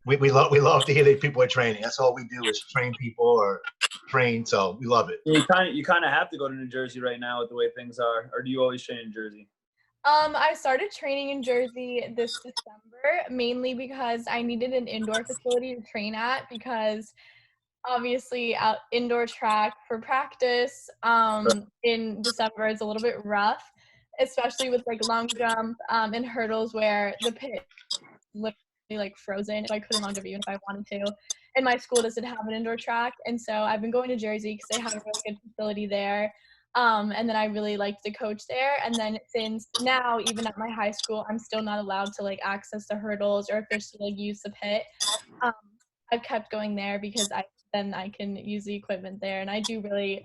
We love to hear that people are training. That's all we do is train people or train. So we love it. You kind of have to go to New Jersey right now with the way things are, or do you always train in Jersey? I started training in Jersey this December, mainly because I needed an indoor facility to train at, because obviously indoor track for practice in December is a little bit rough, especially with like long jump and hurdles where the pit is literally like frozen. So I couldn't long jump even if I wanted to. And my school doesn't have an indoor track, and so I've been going to Jersey because they have a really good facility there. And then I really liked the coach there. And then since now, even at my high school, I'm still not allowed to like access the hurdles or officially like use the pit. Um, I've kept going there because then I can use the equipment there, and I do really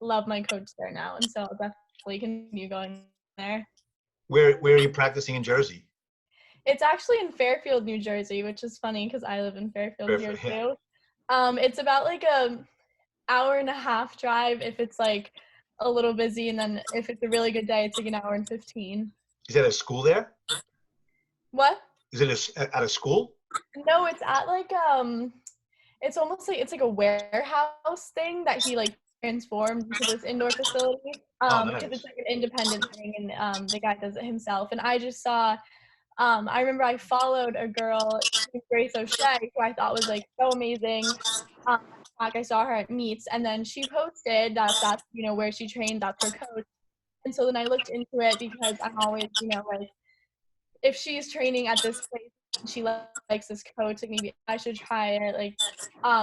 love my coach there now, and so I'll definitely continue going there. Where are you practicing in Jersey? It's actually in Fairfield, New Jersey, which is funny because I live in Fairfield here too. It's about like a hour-and-a-half drive if it's like a little busy, and then if it's a really good day, it's like an hour and 15. Is that a school there? What? Is it at a school? No, it's at like it's almost like it's like a warehouse thing that he like transformed into this indoor facility. Nice. Because it's like an independent thing, and the guy does it himself. And I just saw I remember I followed a girl, Grace O'Shea, who I thought was like so amazing. Like I saw her at meets, and then she posted that that's where she trained, that's her coach. And so then I looked into it because I'm always like, if she's training at this place, she likes this coach, like maybe I should try it, like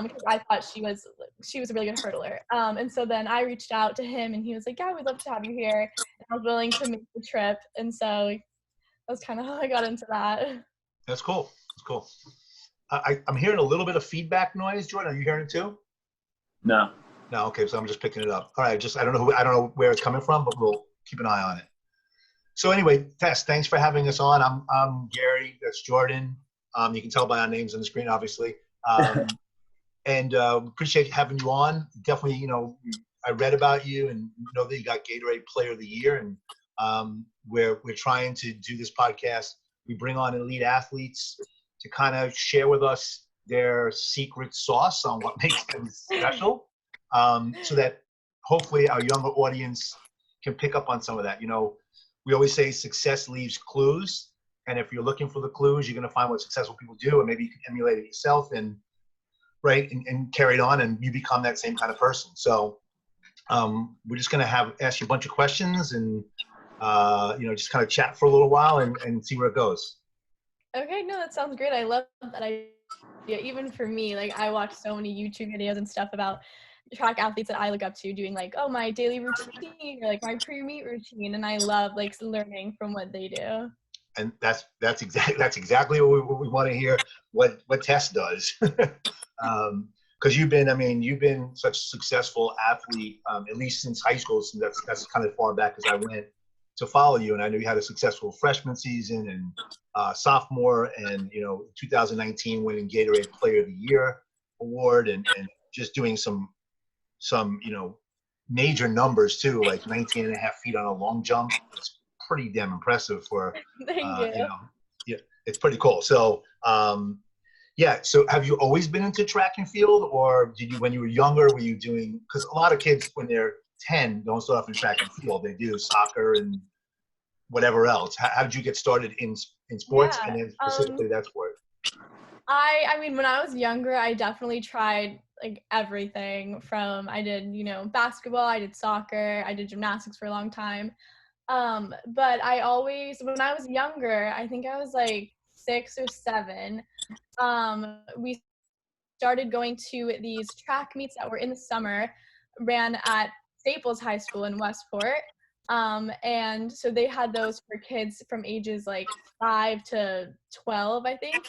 because I thought she was a really good hurdler. And so then I reached out to him, and he was like, yeah, we'd love to have you here, and I was willing to make the trip. And so that's kind of how I got into that. That's cool. That's cool. I'm hearing a little bit of feedback noise. Jordan, are you hearing it too? No. No. Okay. So I'm just picking it up. All right. I don't know where it's coming from, but we'll keep an eye on it. So anyway, Tess, thanks for having us on. I'm Gary. That's Jordan. You can tell by our names on the screen, obviously. And appreciate having you on. Definitely, I read about you and know that you got Gatorade Player of the Year, and we're trying to do this podcast. We bring on elite athletes to kind of share with us their secret sauce on what makes them special, so that hopefully our younger audience can pick up on some of that. We always say success leaves clues, and if you're looking for the clues, you're going to find what successful people do, and maybe you can emulate it yourself and carry it on, and you become that same kind of person. So we're just going to ask you a bunch of questions and just kind of chat for a little while and see where it goes. Okay, no, that sounds great. I love that idea. Even for me, like I watch so many YouTube videos and stuff about track athletes that I look up to doing like, my daily routine or like my pre-meet routine, and I love like learning from what they do. And that's exactly what we want to hear. What Tess does, because you've been such a successful athlete, at least since high school. So that's kind of far back as I went to follow you, and I know you had a successful freshman season and sophomore, and 2019 winning Gatorade Player of the Year award, and just doing some major numbers too, like 19 and a half feet on a long jump. It's pretty damn impressive for yeah, it's pretty cool. So so have you always been into track and field, or did you, when you were younger, were you doing, because a lot of kids when they're 10 don't start off in track and field, they do soccer and whatever else. How did you get started in sports, and then specifically that sport? I mean, when I was younger, I definitely tried like everything from, I did, basketball, I did soccer, I did gymnastics for a long time. But I always, when I was younger, I think I was like 6 or 7, we started going to these track meets that were in the summer, ran at Staples High School in Westport. And so they had those for kids from ages like 5 to 12, I think.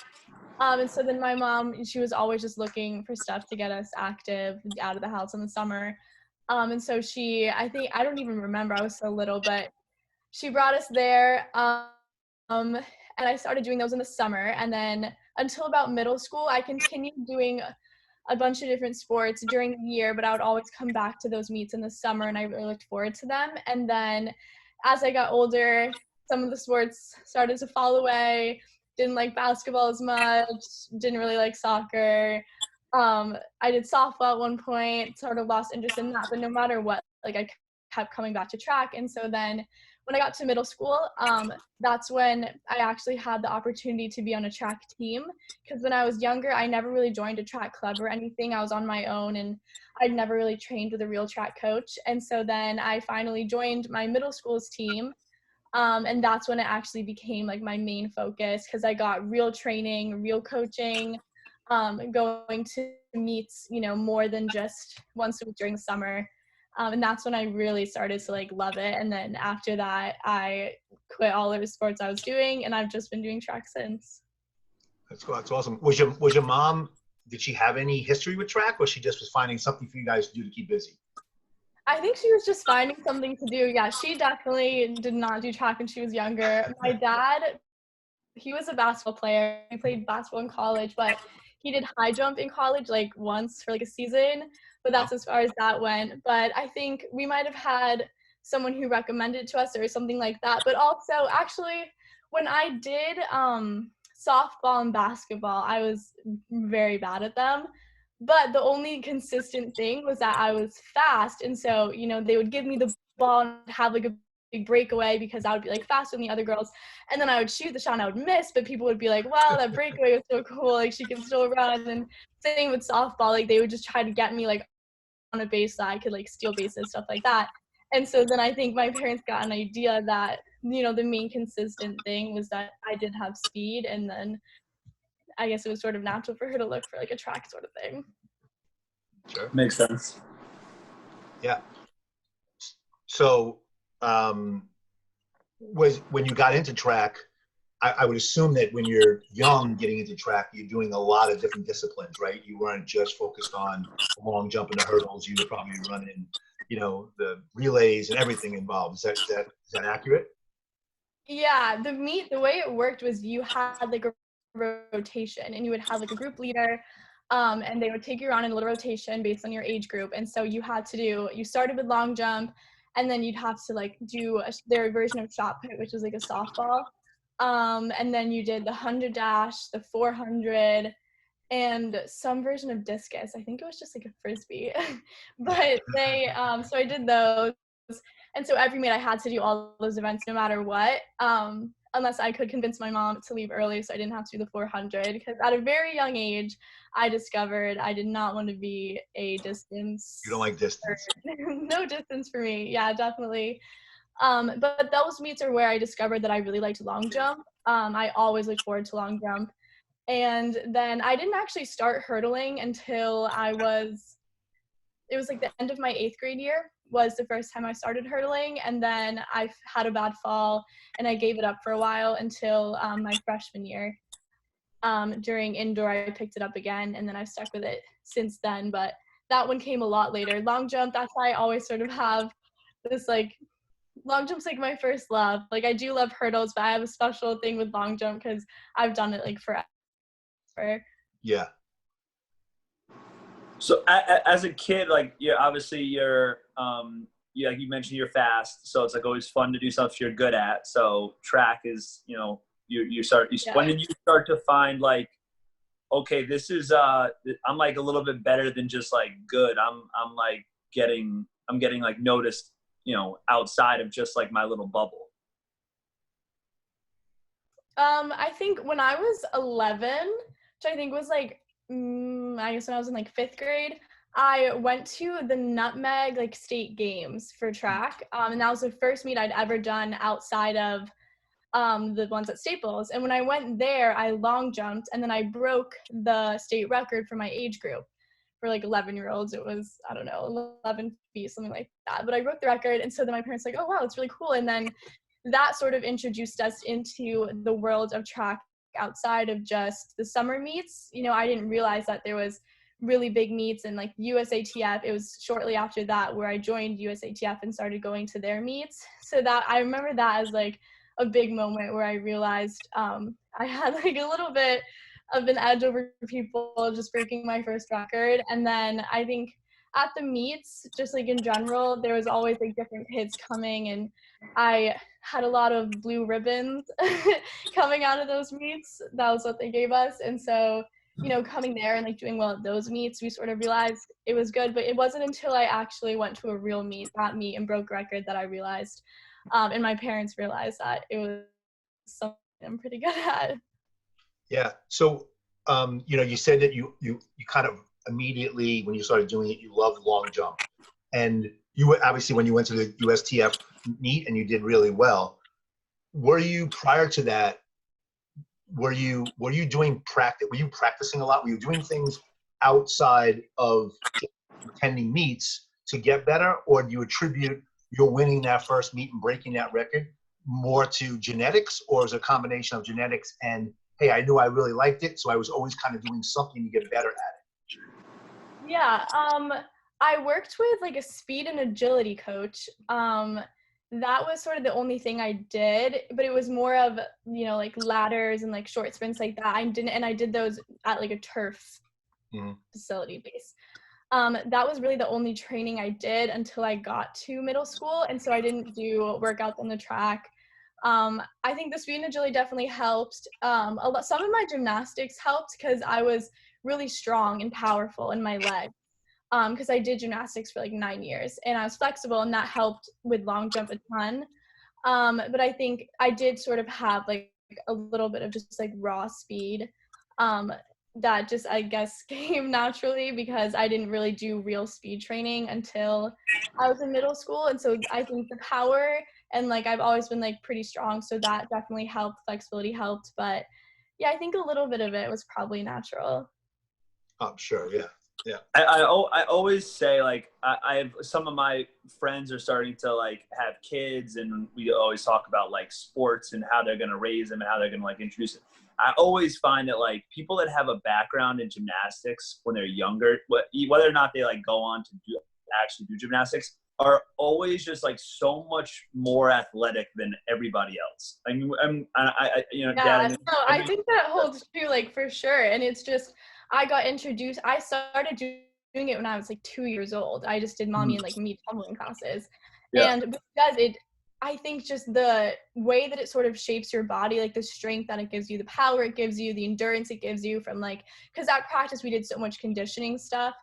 And so then my mom, she was always just looking for stuff to get us active out of the house in the summer. And so I don't even remember, I was so little, but she brought us there. And I started doing those in the summer. And then until about middle school, I continued doing a bunch of different sports during the year, but I would always come back to those meets in the summer, and I really looked forward to them. And then as I got older, some of the sports started to fall away. didn't like basketball as much, didn't really like soccer. I did softball at one point, sort of lost interest in that, but no matter what, like I kept coming back to track. And so then when I got to middle school, that's when I actually had the opportunity to be on a track team. Because when I was younger, I never really joined a track club or anything. I was on my own and I'd never really trained with a real track coach. And so then I finally joined my middle school's team. And that's when it actually became like my main focus, because I got real training, real coaching, going to meets, more than just once a week during the summer. And that's when I really started to like love it. And then after that, I quit all of the sports I was doing, and I've just been doing track since. That's cool. That's awesome. Was your mom, did she have any history with track, or she just was finding something for you guys to do to keep busy? I think she was just finding something to do. Yeah, she definitely did not do track when she was younger. My dad, he was a basketball player. He played basketball in college, but he did high jump in college like once for like a season, but that's as far as that went. But I think we might have had someone who recommended it to us or something like that. But also, actually, when I did softball and basketball, I was very bad at them. But the only consistent thing was that I was fast. And so, they would give me the ball and have like a big breakaway because I would be like faster than the other girls. And then I would shoot the shot and I would miss, but people would be like, wow, that breakaway was so cool. Like she can still run. And same with softball, like they would just try to get me like on a base so I could like steal bases, stuff like that. And so then I think my parents got an idea that, the main consistent thing was that I did have speed. And then I guess it was sort of natural for her to look for like a track sort of thing. Sure. Makes sense. Yeah. So, was when you got into track, I would assume that when you're young getting into track, you're doing a lot of different disciplines, right? You weren't just focused on the long jump and the hurdles. You were probably running, the relays and everything involved. Is that accurate? Yeah, the way it worked was you had like a rotation, and you would have like a group leader, and they would take you around in a little rotation based on your age group. And so you started with long jump, and then you'd have to like do their version of shot put, which was like a softball. And then you did the 100 dash, the 400, and some version of discus. I think it was just like a frisbee, but so I did those. And so every meet I had to do all those events no matter what, unless I could convince my mom to leave early so I didn't have to do the 400, because at a very young age, I discovered I did not want to be a distance. You don't like distance? No distance for me. Yeah, definitely. But those meets are where I discovered that I really liked long jump. I always looked forward to long jump. And then I didn't actually start hurdling until it was like the end of my 8th grade year was the first time I started hurdling. And then I had a bad fall and I gave it up for a while until my freshman year. During indoor, I picked it up again, and then I've stuck with it since then. But that one came a lot later. Long jump, that's why I always sort of have this like, long jump's like my first love. Like I do love hurdles, but I have a special thing with long jump because I've done it like forever. Yeah. So as a kid, like obviously you're like you mentioned, you're fast, so it's like always fun to do stuff you're good at. So track is, when did you start to find like, okay, this is I'm like a little bit better than just like good. I'm like getting like noticed, outside of just like my little bubble. I think when I was 11, which I think was like, I guess when I was in like 5th grade, I went to the Nutmeg like state games for track. And that was the first meet I'd ever done outside of the ones at Staples. And when I went there, I long jumped, and then I broke the state record for my age group. For like 11-year-olds, it was, I don't know, 11 feet, something like that. But I broke the record, and so then my parents were like, oh wow, it's really cool. And then that sort of introduced us into the world of track outside of just the summer meets. I didn't realize that there was really big meets, and like USATF, it was shortly after that where I joined USATF and started going to their meets. So that I remember that as like a big moment where I realized I had like a little bit of an edge over people just breaking my first record. And then I think at the meets, just like in general, there was always like different kids coming, and I had a lot of blue ribbons coming out of those meets. That was what they gave us. And so, you know, coming there and like doing well at those meets, we sort of realized it was good. But it wasn't until I actually went to a real meet, that meet, and broke record that I realized, and my parents realized that it was something I'm pretty good at. Yeah. So, you know, you said that you kind of immediately when you started doing it, you loved long jump, and you were obviously when you went to the USTF meet and you did really well. Were you prior to that? Were you doing practice? Were you practicing a lot? Were you doing things outside of attending meets to get better, or do you attribute your winning that first meet and breaking that record more to genetics, or is it a combination of genetics and, hey, I knew I really liked it, so I was always kind of doing something to get better at it? Yeah, I worked with like a speed and agility coach. That was sort of the only thing I did, but it was more of, you know, like ladders and like short sprints like that. I did those at like a turf facility base. That was really the only training I did until I got to middle school, and so I didn't do workouts on the track. I think the speed and agility definitely helped. Some of my gymnastics helped because I was really strong and powerful in my legs. Because I did gymnastics for like 9 years, and I was flexible, and that helped with long jump a ton. But I think I did sort of have like a little bit of just like raw speed. That just, I guess, came naturally because I didn't really do real speed training until I was in middle school. And so I think the power and like I've always been like pretty strong, so that definitely helped. Flexibility helped, but yeah, I think a little bit of it was probably natural. I'm sure, yeah. Yeah. I always say, like, I have some of my friends are starting to like have kids, and we always talk about like sports and how they're going to raise them and how they're going to like introduce it. I always find that like people that have a background in gymnastics when they're younger, whether or not they like go on to actually do gymnastics, are always just like so much more athletic than everybody else. I mean, you know, yeah, I think that holds true, like for sure. And it's just, I started doing it when I was like 2 years old. I just did mommy and like me tumbling classes. Yeah. And because I think just the way that it sort of shapes your body, like the strength that it gives you, the power it gives you, the endurance it gives you from like, because at practice we did so much conditioning stuff.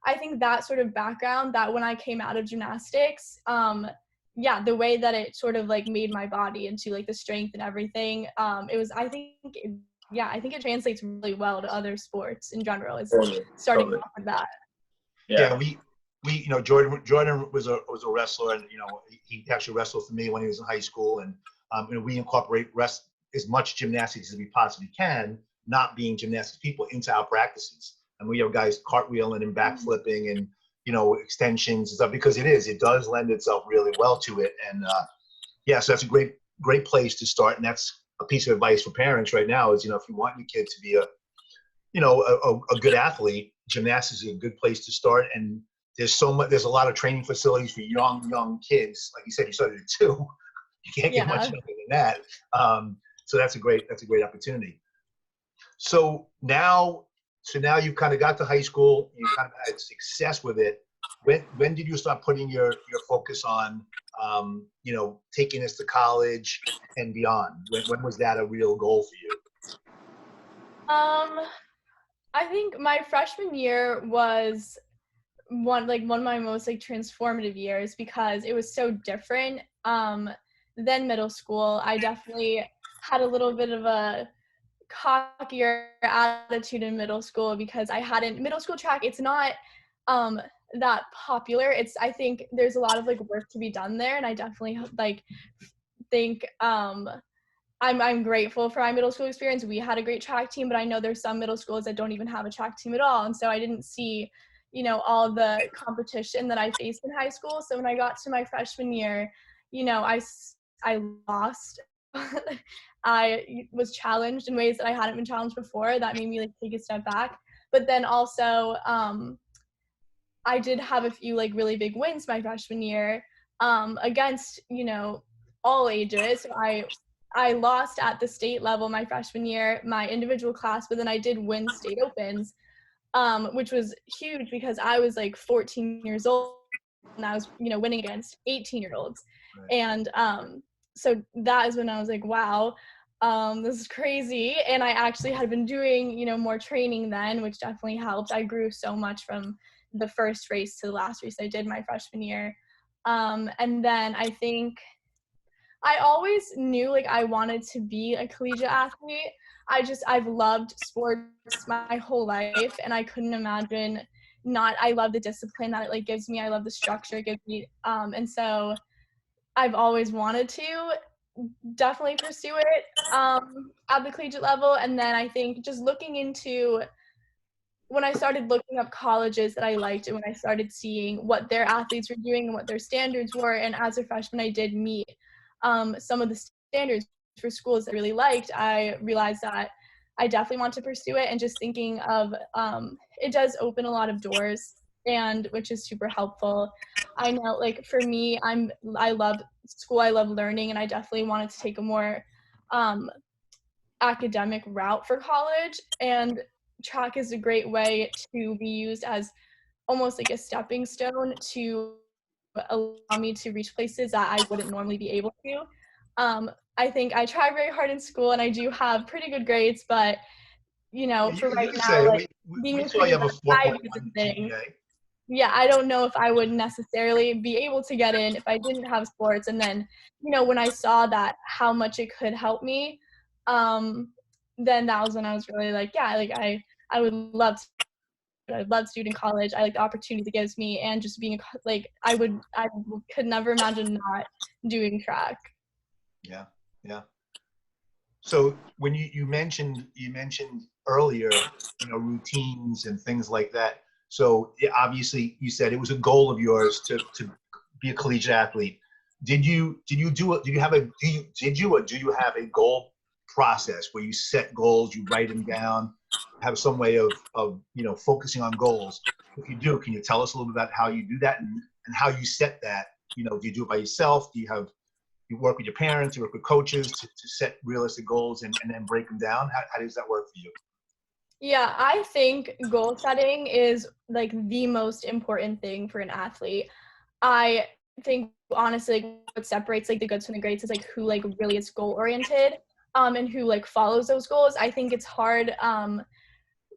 I think that sort of background, that when I came out of gymnastics, yeah, the way that it sort of like made my body into like the strength and everything, I think it translates really well to other sports in general. It's starting off with that. Yeah, we you know, Jordan was a wrestler, and you know, he actually wrestled for me when he was in high school, and you know, we incorporate as much gymnastics as we possibly can, not being gymnastics people, into our practices. And we have guys cartwheeling and backflipping and, you know, extensions and stuff, because it does lend itself really well to it. And yeah, so that's a great place to start. And that's a piece of advice for parents right now is, you know, if you want your kid to be a good athlete, gymnastics is a good place to start. And there's a lot of training facilities for young kids. Like you said, you started at 2. You can't get much younger than that. So that's a great opportunity. So now you kind of got to high school, you kind of had success with it. When did you start putting your focus on, you know, taking this to college and beyond? When was that a real goal for you? I think my freshman year was one of my most like transformative years because it was so different than middle school. I definitely had a little bit of a cockier attitude in middle school because middle school track, it's not that popular. I think there's a lot of like work to be done there, and I definitely like think I'm grateful for my middle school experience. We had a great track team, but I know there's some middle schools that don't even have a track team at all, and so I didn't see, you know, all the competition that I faced in high school. So when I got to my freshman year, you know, I lost. I was challenged in ways that I hadn't been challenged before. That made me like take a step back. But then also, I did have a few like really big wins my freshman year against, you know, all ages. So I lost at the state level my freshman year, my individual class, but then I did win state opens. which was huge because I was like 14 years old and I was, winning against 18-year-olds. Right. And so that is when I was like, wow, this is crazy. And I actually had been doing, more training then, which definitely helped. I grew so much from the first race to the last race I did my freshman year. And then I think I always knew like I wanted to be a collegiate athlete. I've loved sports my whole life, and I couldn't imagine not. I love the discipline that it like gives me. I love the structure it gives me. And so I've always wanted to definitely pursue it at the collegiate level. And then I think just looking into when I started looking up colleges that I liked and when I started seeing what their athletes were doing and what their standards were, and as a freshman I did meet some of the standards for schools that I really liked, I realized that I definitely want to pursue it. And just thinking of it does open a lot of doors, and which is super helpful. I know like for me, I love school, I love learning, and I definitely wanted to take a more academic route for college, and track is a great way to be used as almost like a stepping stone to allow me to reach places that I wouldn't normally be able to. I think I try very hard in school and I do have pretty good grades, but for You right can now, say like we being a saw you collegiate have a athlete is 4.1 a thing. GPA. Yeah, I don't know if I would necessarily be able to get in if I didn't have sports. And then, when I saw that how much it could help me, then that was when I was really like, yeah, like I would love to. I love student college. I like the opportunity it gives me, and just being like I could never imagine not doing track. Yeah. So when you mentioned earlier, routines and things like that. So obviously you said it was a goal of yours to be a collegiate athlete. Did you have a goal process where you set goals, you write them down, have some way of focusing on goals? If you do, can you tell us a little bit about how you do that and how you set that? Do you do it by yourself? Do you work with your parents, you work with coaches to set realistic goals and then break them down? How does that work for you? Yeah, I think goal setting is like the most important thing for an athlete. I think honestly what separates like the goods from the greats is like who like really is goal oriented and who like follows those goals. I think it's hard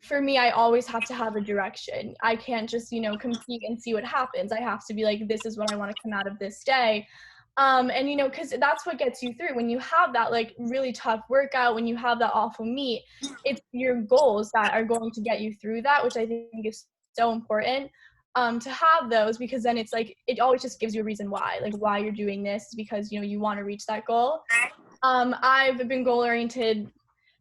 for me. I always have to have a direction. I can't just compete and see what happens. I have to be like, this is what I want to come out of this day. And because that's what gets you through when you have that like really tough workout, when you have that awful meet, it's your goals that are going to get you through that, which I think is so important to have those, because then it's like it always just gives you a reason why you're doing this is because you want to reach that goal. I've been goal oriented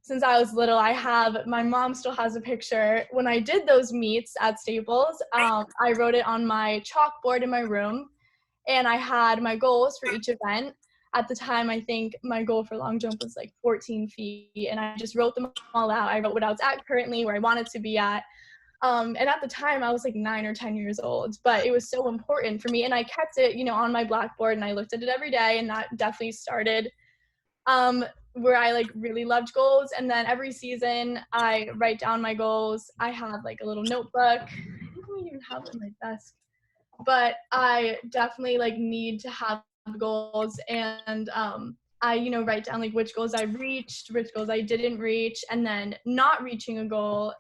since I was little. My mom still has a picture when I did those meets at Staples. I wrote it on my chalkboard in my room, and I had my goals for each event. At the time, I think my goal for long jump was like 14 feet, and I just wrote them all out. I wrote what I was at currently, where I wanted to be at. And at the time, I was like 9 or 10 years old, but it was so important for me. And I kept it, on my blackboard, and I looked at it every day, and that definitely started where I like really loved goals. And then every season, I write down my goals. I have like a little notebook. I think I even have it on my desk. But I definitely like need to have goals, and I write down like which goals I reached, which goals I didn't reach, and then not reaching a goal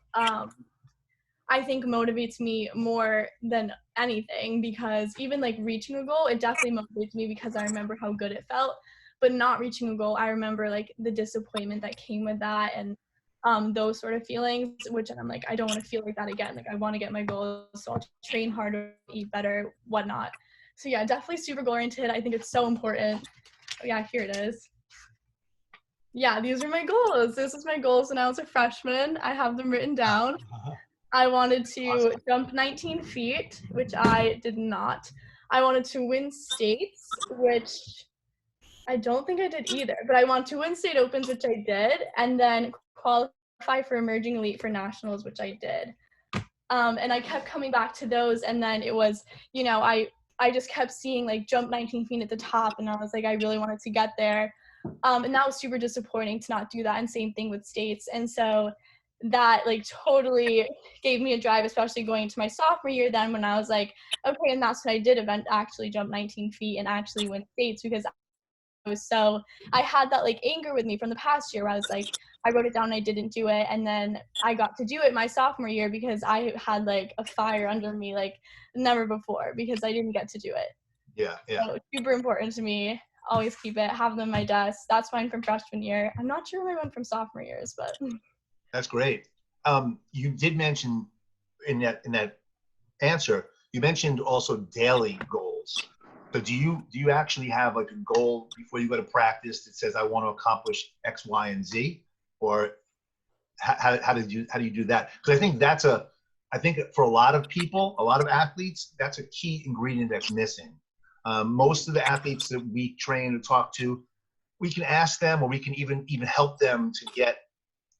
I think motivates me more than anything, because even like reaching a goal, it definitely motivates me because I remember how good it felt. But not reaching a goal, I remember like the disappointment that came with that, and those sort of feelings, which I'm like, I don't want to feel like that again. Like I want to get my goals, so I'll train harder, eat better, whatnot. So yeah, definitely super goal oriented. I think it's so important. Oh yeah, here it is. Yeah, these are my goals. This is my goals when I was a freshman. I have them written down. I wanted to jump 19 feet, which I did not. I wanted to win states, which I don't think I did either, but I want to win state opens, which I did, and then qualify for emerging elite for nationals, which I did. And I kept coming back to those, and then it was, I just kept seeing like jump 19 feet at the top, and I was like, I really wanted to get there. And that was super disappointing to not do that, and same thing with states. And so that like totally gave me a drive, especially going into my sophomore year then when I was like, okay, and that's when I did actually jump 19 feet and actually win states, because I had that like anger with me from the past year where I was like, I wrote it down and I didn't do it. And then I got to do it my sophomore year because I had like a fire under me like never before, because I didn't get to do it. Yeah. So super important to me. Always keep it, have them on my desk. That's mine from freshman year. I'm not sure where I went from sophomore years, but. That's great. You did mention in that answer, you mentioned also daily goals. So do you actually have like a goal before you go to practice that says I want to accomplish X, Y, and Z, or how do you do that? Because I think for a lot of people, a lot of athletes, that's a key ingredient that's missing. Most of the athletes that we train and talk to, we can ask them, or we can even help them to get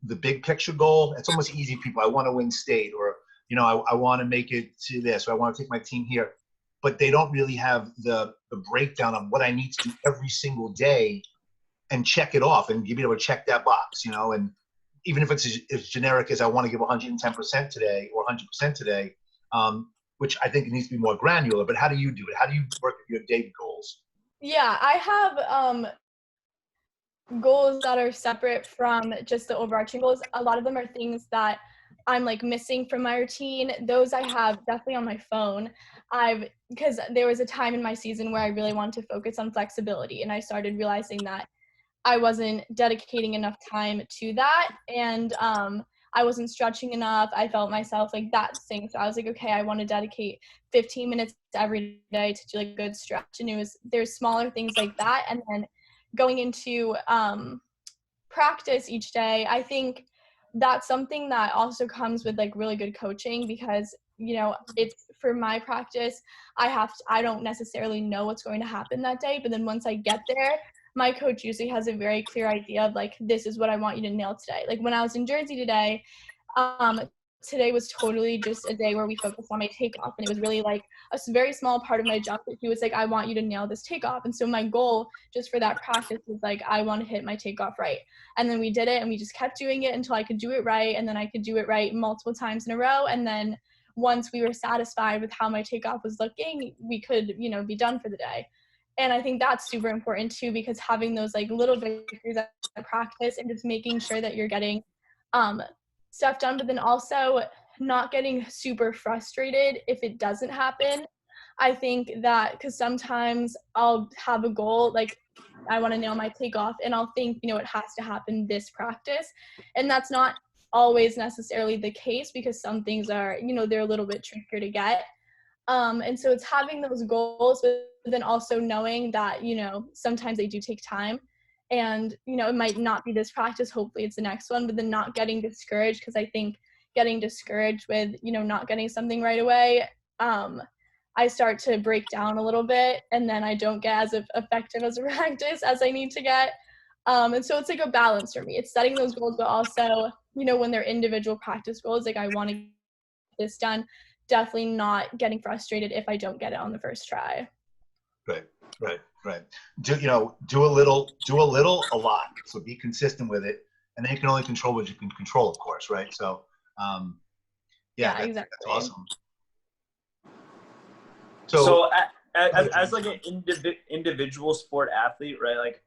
the big picture goal. It's almost easy, people. I want to win state, or I want to make it to this, or I want to take my team here. But they don't really have the breakdown of what I need to do every single day and check it off and be able to check that box, and even if it's as generic as I want to give 110% today or 100% today, which I think it needs to be more granular. But how do you do it? How do you work with your daily goals? Yeah, I have goals that are separate from just the overarching goals. A lot of them are things that I'm like missing from my routine. Those I have definitely on my phone. Because there was a time in my season where I really wanted to focus on flexibility, and I started realizing that I wasn't dedicating enough time to that, and I wasn't stretching enough. I felt myself like that thing. So I was like, okay, I want to dedicate 15 minutes every day to do like good stretch. And there's smaller things like that. And then going into practice each day, I think that's something that also comes with like really good coaching, because it's for my practice, I don't necessarily know what's going to happen that day, but then once I get there, my coach usually has a very clear idea of like, this is what I want you to nail today. Like when I was in Jersey today, today was totally just a day where we focused on my takeoff, and it was really like a very small part of my jump that he was like, I want you to nail this takeoff. And so my goal just for that practice was like, I want to hit my takeoff right. And then we did it, and we just kept doing it until I could do it right, and then I could do it right multiple times in a row. And then once we were satisfied with how my takeoff was looking, we could be done for the day. And I think that's super important too, because having those like little victories at practice and just making sure that you're getting stuff done, but then also not getting super frustrated if it doesn't happen. I think that because sometimes I'll have a goal, like I want to nail my takeoff, and I'll think, it has to happen this practice. And that's not always necessarily the case, because some things are, they're a little bit trickier to get. And so it's having those goals, but then also knowing that, sometimes they do take time. And, it might not be this practice, hopefully it's the next one, but then not getting discouraged, because I think getting discouraged with, not getting something right away, I start to break down a little bit, and then I don't get as effective as a practice as I need to get. And so it's like a balance for me. It's setting those goals, but also, when they're individual practice goals, like I want to get this done, definitely not getting frustrated if I don't get it on the first try. Right. Do a little, a lot. So be consistent with it, and then you can only control what you can control, of course, right? So, exactly. That's awesome. So as like an individual sport athlete, right? Like,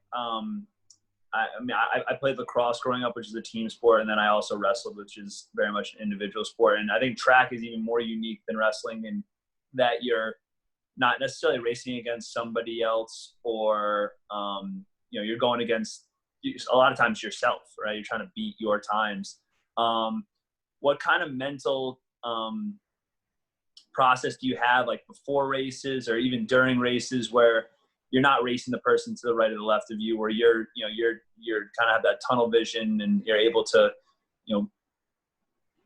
I played lacrosse growing up, which is a team sport, and then I also wrestled, which is very much an individual sport. And I think track is even more unique than wrestling in that you're not necessarily racing against somebody else, or you're going against a lot of times yourself, right? You're trying to beat your times. What kind of mental process do you have, like before races or even during races, where you're not racing the person to the right or the left of you, where you're kind of have that tunnel vision, and you're able to,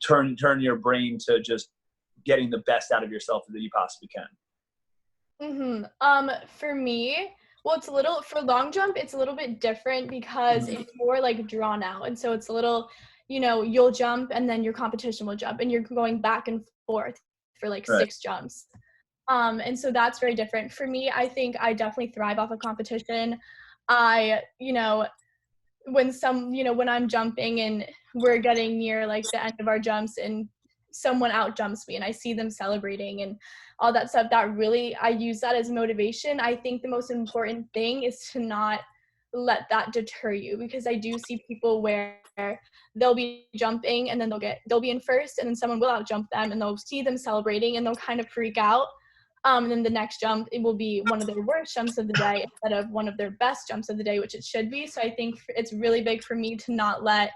turn your brain to just getting the best out of yourself that you possibly can? For me, well, for long jump, it's a little bit different, because it's more like drawn out. And so it's a little, you'll jump and then your competition will jump, and you're going back and forth for like 6 jumps. And so that's very different. For me, I think I definitely thrive off of competition. when I'm jumping and we're getting near like the end of our jumps and someone out jumps me and I see them celebrating and all that stuff, that really, I use that as motivation. I think the most important thing is to not let that deter you, because I do see people where they'll be jumping and then they'll be in first and then someone will out jump them and they'll see them celebrating and they'll kind of freak out. And then the next jump, it will be one of their worst jumps of the day instead of one of their best jumps of the day, which it should be. So I think it's really big for me to not let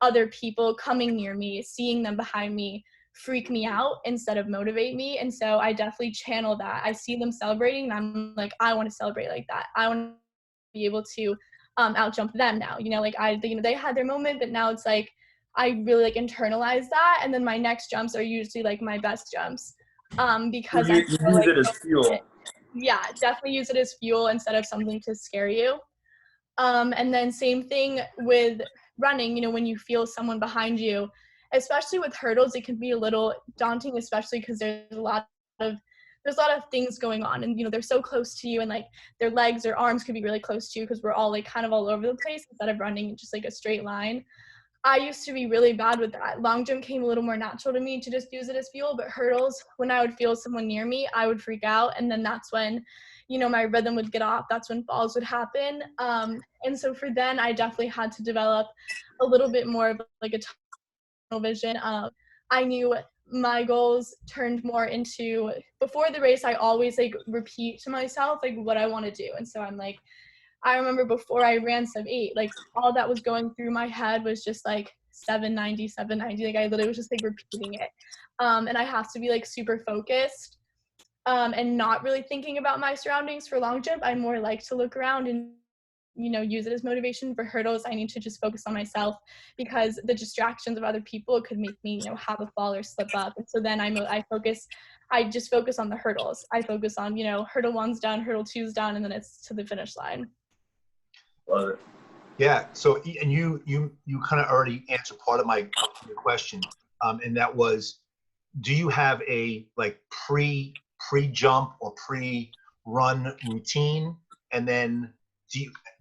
other people coming near me, seeing them behind me, freak me out instead of motivate me. And so I definitely channel that. I see them celebrating and I'm like, I want to celebrate like that. I want to be able to out jump them now. Like they had their moment, but now it's like I really like internalize that. And then my next jumps are usually like my best jumps. Because you use it as fuel. Yeah, definitely use it as fuel instead of something to scare you. And then same thing with running, when you feel someone behind you, especially with hurdles, it can be a little daunting, especially because there's a lot of things going on and, they're so close to you and like their legs or arms could be really close to you because we're all like kind of all over the place instead of running just like a straight line. I used to be really bad with that. Long jump came a little more natural to me to just use it as fuel, but hurdles, when I would feel someone near me, I would freak out. And then that's when, my rhythm would get off. That's when falls would happen. And so for then, I definitely had to develop a little bit more of like a tunnel vision. I knew my goals turned more into, before the race, I always like repeat to myself like what I want to do. And so I'm like, I remember before I ran sub 8, like all that was going through my head was just like 790. Like I literally was just like repeating it. And I have to be like super focused and not really thinking about my surroundings for long jump. I more like to look around and, use it as motivation. For hurdles, I need to just focus on myself because the distractions of other people could make me, have a fall or slip up. And so then I just focus on the hurdles. I focus on, hurdle 1's done, hurdle 2's done, and then it's to the finish line. Love it. Yeah. So, and you kind of already answered part of my question, and that was, do you have a like pre-jump or pre-run routine, and then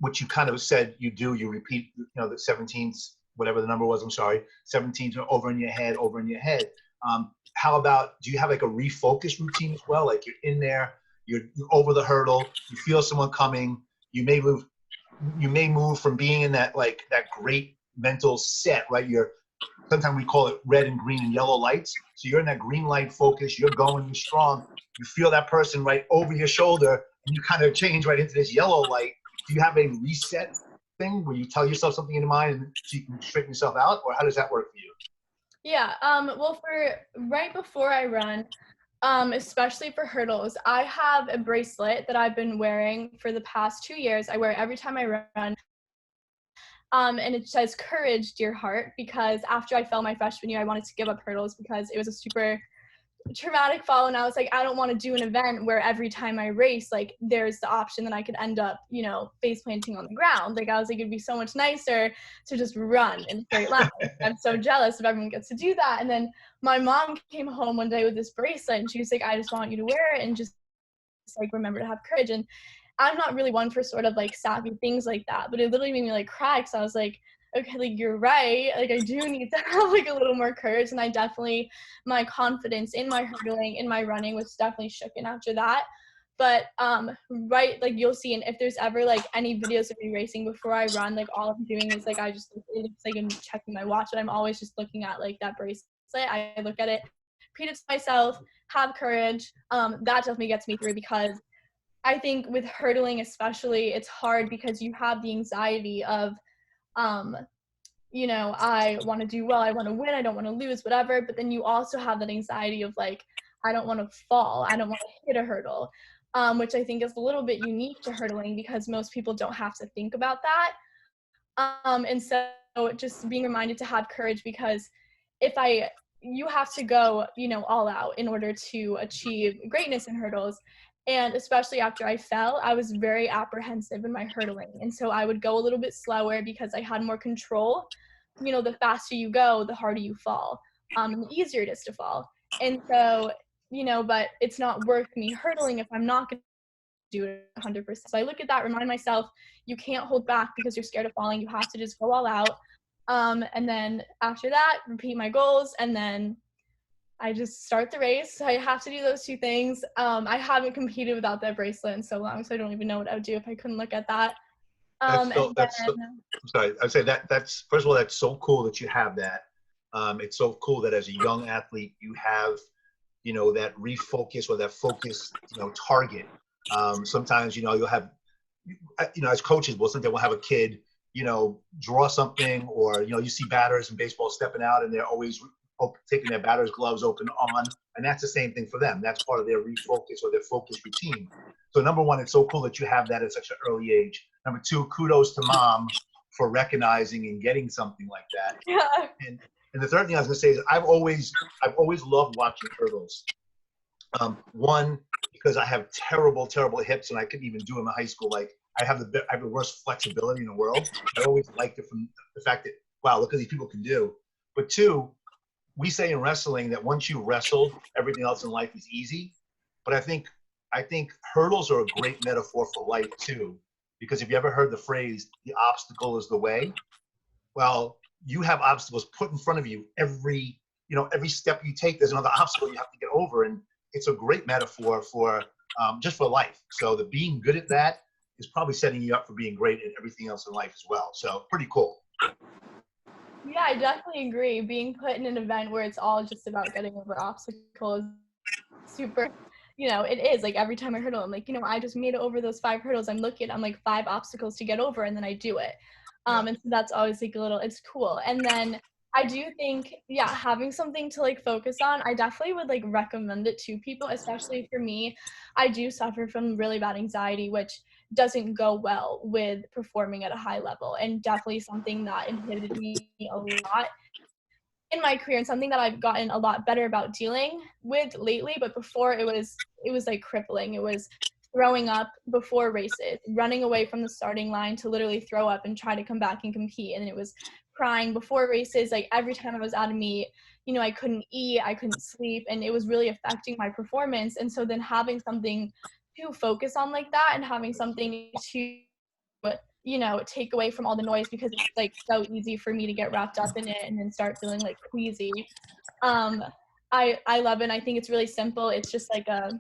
what you kind of said you repeat, the 17th, whatever the number was. I'm sorry, 17th over in your head. How about, do you have like a refocus routine as well? Like you're in there, you're over the hurdle, you feel someone coming, you may move from being in that great mental set, right? Sometimes we call it red and green and yellow lights. So you're in that green light focus, you're going, you're strong, you feel that person right over your shoulder, and you kind of change right into this yellow light. Do you have a reset thing where you tell yourself something in your mind and so you can straighten yourself out, or how does that work for you? Yeah, well, for right before I run, especially for hurdles, I have a bracelet that I've been wearing for the past 2 years. I wear it every time I run. And it says, "Courage, dear heart," because after I fell my freshman year, I wanted to give up hurdles because it was a super traumatic fall, and I was like, I don't want to do an event where every time I race, like there's the option that I could end up, face planting on the ground. Like I was like, it'd be so much nicer to just run in a straight line. I'm so jealous if everyone gets to do that. And then my mom came home one day with this bracelet and she was like, I just want you to wear it and just like remember to have courage. And I'm not really one for sort of like sappy things like that, but it literally made me like cry because I was like, okay, like you're right, like I do need to have like a little more courage. And I definitely, my confidence in my hurdling, in my running was definitely shooken after that. But right, like you'll see, and if there's ever like any videos of me racing before I run, like all I'm doing is like it looks like I'm checking my watch, and I'm always just looking at like that bracelet. I look at it, repeat it to myself, have courage. That definitely gets me through, because I think with hurdling especially, it's hard because you have the anxiety of I want to do well, I want to win, I don't want to lose, whatever. But then you also have that anxiety of like, I don't want to fall, I don't want to hit a hurdle, which I think is a little bit unique to hurdling because most people don't have to think about that. And so just being reminded to have courage, because you have to go, all out in order to achieve greatness in hurdles. And especially after I fell, I was very apprehensive in my hurdling. And so I would go a little bit slower because I had more control. The faster you go, the harder you fall, and the easier it is to fall. And so, but it's not worth me hurdling if I'm not going to do it 100%. So I look at that, remind myself, you can't hold back because you're scared of falling. You have to just go all out. And then after that, repeat my goals, and then I just start the race. I have to do those two things. I haven't competed without that bracelet in so long, so I don't even know what I would do if I couldn't look at that. I'm sorry. I'd say that's first of all, that's so cool that you have that. It's so cool that as a young athlete, you have, that refocus or that focus, target. Sometimes, you'll have, as coaches, sometimes we'll have a kid, draw something, or, you see batters in baseball stepping out and they're always taking their batter's gloves open on, and that's the same thing for them. That's part of their refocus or their focus routine. So number one, it's so cool that you have that at such an early age. Number two, kudos to mom for recognizing and getting something like that. Yeah. And the third thing I was gonna say is I've always loved watching hurdles. One, because I have terrible hips, and I couldn't even do them in high school. Like I have the worst flexibility in the world. I always liked it from the fact that, wow, look what these people can do. But two, we say in wrestling that once you wrestle, everything else in life is easy. But I think hurdles are a great metaphor for life too, because if you ever heard the phrase, the obstacle is the way, well, you have obstacles put in front of you every step you take. There's another obstacle you have to get over, and it's a great metaphor for just for life. So the being good at that is probably setting you up for being great at everything else in life as well. So pretty cool. Yeah, I definitely agree. Being put in an event where it's all just about getting over obstacles, super, it is like every time I hurdle, I'm like, I just made it over those 5 hurdles. I'm like 5 obstacles to get over, and then I do it. And so that's always like it's cool. And then I do think, having something to like focus on, I definitely would like recommend it to people, especially for me. I do suffer from really bad anxiety, which doesn't go well with performing at a high level, and definitely something that inhibited me a lot in my career, and something that I've gotten a lot better about dealing with lately. But before, it was like crippling. It was throwing up before races, running away from the starting line to literally throw up and try to come back and compete. And it was crying before races. Like every time I was out of meet, I couldn't eat, I couldn't sleep, and it was really affecting my performance. And so then having something to focus on like that, and having something to take away from all the noise, because it's like so easy for me to get wrapped up in it and then start feeling like queasy. I love it. And I think it's really simple. It's just like a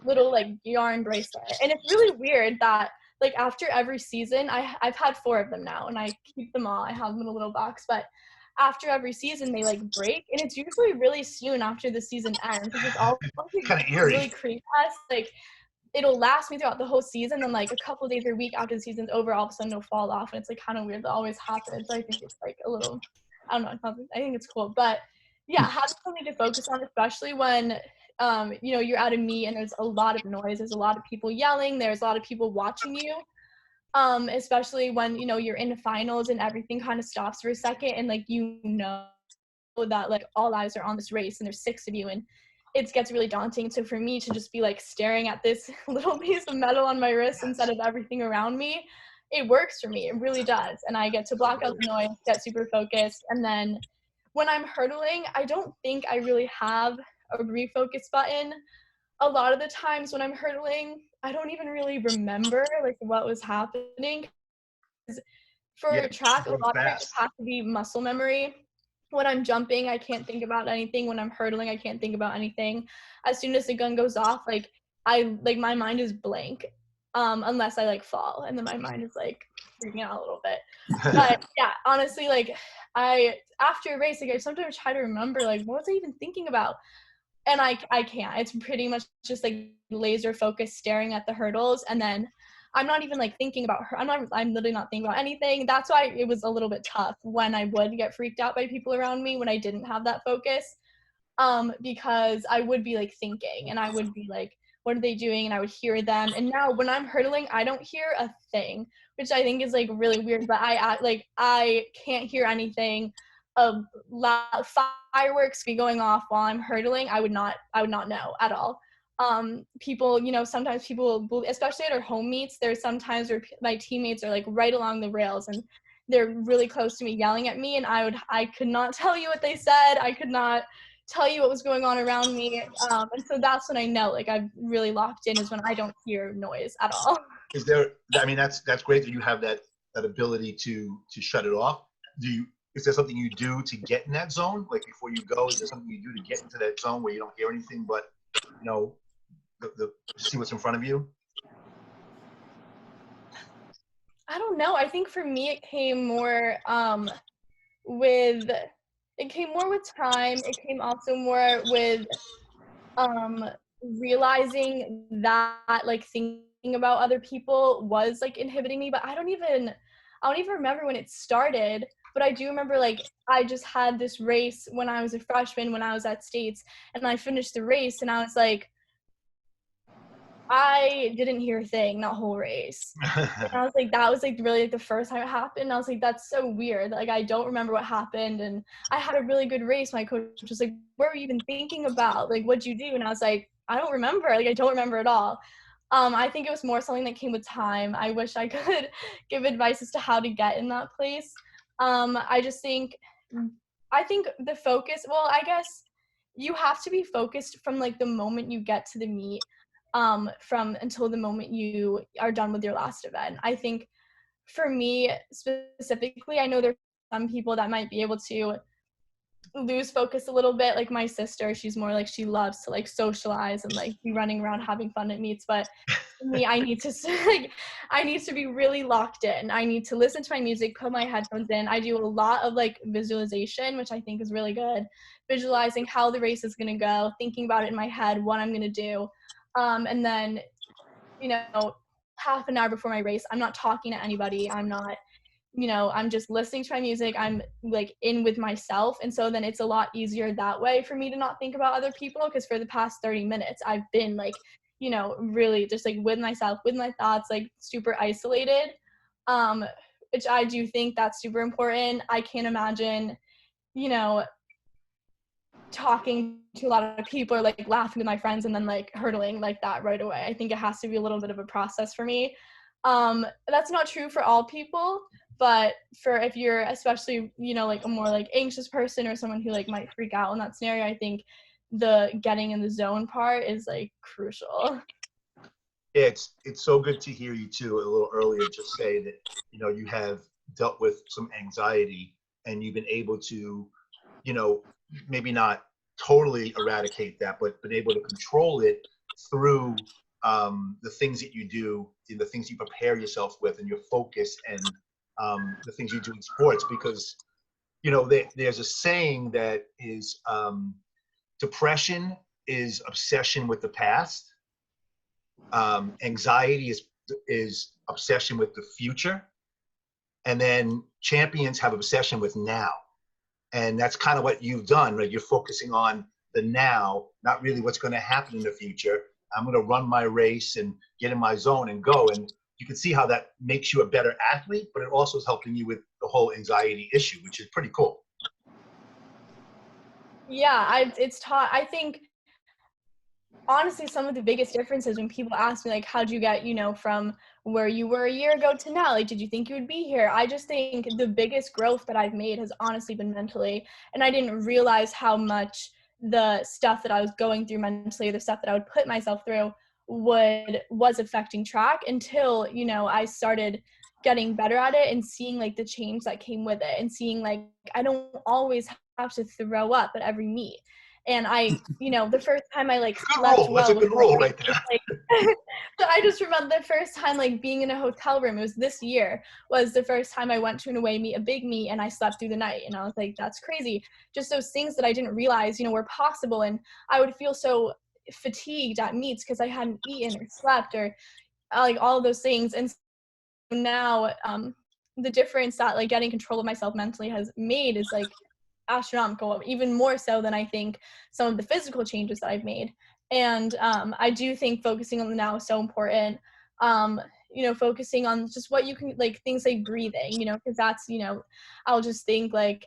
little like yarn bracelet, and it's really weird that like after every season, I've had 4 of them now, and I keep them all. I have them in a little box, but after every season they like break, and it's usually really soon after the season ends, because it's all kind of eerie. Really creepy. Like it'll last me throughout the whole season, and like a couple of days or a week after the season's over, all of a sudden it'll fall off, and it's like kind of weird. That always happens. I think it's like a little, I don't know, I think it's cool. But having something to focus on, especially when you're out of meet and there's a lot of noise, there's a lot of people yelling, there's a lot of people watching you, especially when you're in the finals and everything kind of stops for a second, and like that like all eyes are on this race and there's 6 of you, and it gets really daunting. So for me to just be like staring at this little piece of metal on my wrist instead of everything around me, it works for me. It really does. And I get to block out the noise, get super focused. And then when I'm hurdling, I don't think I really have a refocus button. A lot of the times when I'm hurdling, I don't even really remember like what was happening. For track, a lot of it just has to be muscle memory. When I'm jumping, I can't think about anything. When I'm hurdling, I can't think about anything. As soon as the gun goes off, like my mind is blank, unless I like fall, and then my mind is like freaking out a little bit. But honestly, like after a race, like I sometimes try to remember like what was I even thinking about, and I can't. It's pretty much just like laser focused, staring at the hurdles, and then I'm not even like thinking about her. I'm literally not thinking about anything. That's why it was a little bit tough when I would get freaked out by people around me when I didn't have that focus. Because I would be like thinking, and I would be like, what are they doing? And I would hear them. And now when I'm hurdling, I don't hear a thing, which I think is like really weird, but I can't hear anything. Loud fireworks be going off while I'm hurdling, I would not know at all. People, sometimes people will, especially at our home meets, there's sometimes where my teammates are like right along the rails and they're really close to me yelling at me, and I could not tell you what they said. I could not tell you what was going on around me. And so that's when I know, like, I've really locked in, is when I don't hear noise at all. Is there, I mean, that's great that you have that ability to shut it off. Is there something you do to get in that zone? Like before you go, is there something you do to get into that zone where you don't hear anything but, you know, see what's in front of you? I don't know. I think for me, it came more with time. It came also more with realizing that, like, thinking about other people was, like, inhibiting me. But I don't even remember when it started. But I do remember, like, I just had this race when I was a freshman, when I was at States, and I finished the race, and I was like, I didn't hear a thing that whole race. And I was like, that was, like, really, like, the first time it happened. And I was like, that's so weird. Like, I don't remember what happened. And I had a really good race. My coach was like, what were you even thinking about? Like, what'd you do? And I was like, I don't remember. Like, I don't remember at all. I think it was more something that came with time. I wish I could give advice as to how to get in that place. I think the focus, well, I guess you have to be focused from, like, the moment you get to the meet, from until the moment you are done with your last event. I think for me specifically, I know there's some people that might be able to lose focus a little bit. Like my sister, she's more like, she loves to, like, socialize and, like, be running around having fun at meets. But for me, I need to like, I need to be really locked in. I need to listen to my music, put my headphones in. I do a lot of, like, visualization, which I think is really good. Visualizing how the race is going to go, thinking about it in my head, what I'm going to do. And then, you know, half an hour before my race, I'm not talking to anybody. I'm not, I'm just listening to my music. I'm, like, in with myself. And so then it's a lot easier that way for me to not think about other people, because for the past 30 minutes, I've been, like, really just, like, with myself, with my thoughts, like, super isolated, which I do think that's super important. I can't imagine, talking to a lot of people or, like, laughing with my friends and then, like, hurdling like that right away. I think it has to be a little bit of a process for me. That's not true for all people, but for if you're especially, like, a more, like, anxious person or someone who, like, might freak out in that scenario, I think the getting in the zone part is, like, crucial. It's so good to hear you too a little earlier just say that, you have dealt with some anxiety and you've been able to, maybe not totally eradicate that, but been able to control it through the things that you do, the things you prepare yourself with, and your focus, and the things you do in sports. Because, there's a saying that is depression is obsession with the past. Anxiety is obsession with the future. And then champions have obsession with now. And that's kind of what you've done, right? You're focusing on the now, not really what's going to happen in the future. I'm going to run my race and get in my zone and go. And you can see how that makes you a better athlete, but it also is helping you with the whole anxiety issue, which is pretty cool. Yeah, I think, honestly, some of the biggest differences when people ask me, like, how'd you get, from where you were a year ago to now? Like, did you think you would be here? I just think the biggest growth that I've made has honestly been mentally. And I didn't realize how much the stuff that I was going through mentally, the stuff that I would put myself through, was affecting track until, I started getting better at it and seeing, like, the change that came with it, and seeing, like, I don't always have to throw up at every meet. And the first time I, like, slept well. That's a good rule right there. Like, so I just remember the first time, like, being in a hotel room, it was this year, was the first time I went to an away meet, a big meet, and I slept through the night. And I was like, that's crazy. Just those things that I didn't realize, were possible. And I would feel so fatigued at meets because I hadn't eaten or slept or, like, all of those things. And now the difference that, like, getting control of myself mentally has made is, like, astronomical, even more so than I think some of the physical changes that I've made. And I do think focusing on the now is so important. Focusing on just what you can, like, things like breathing, because that's, I'll just think, like,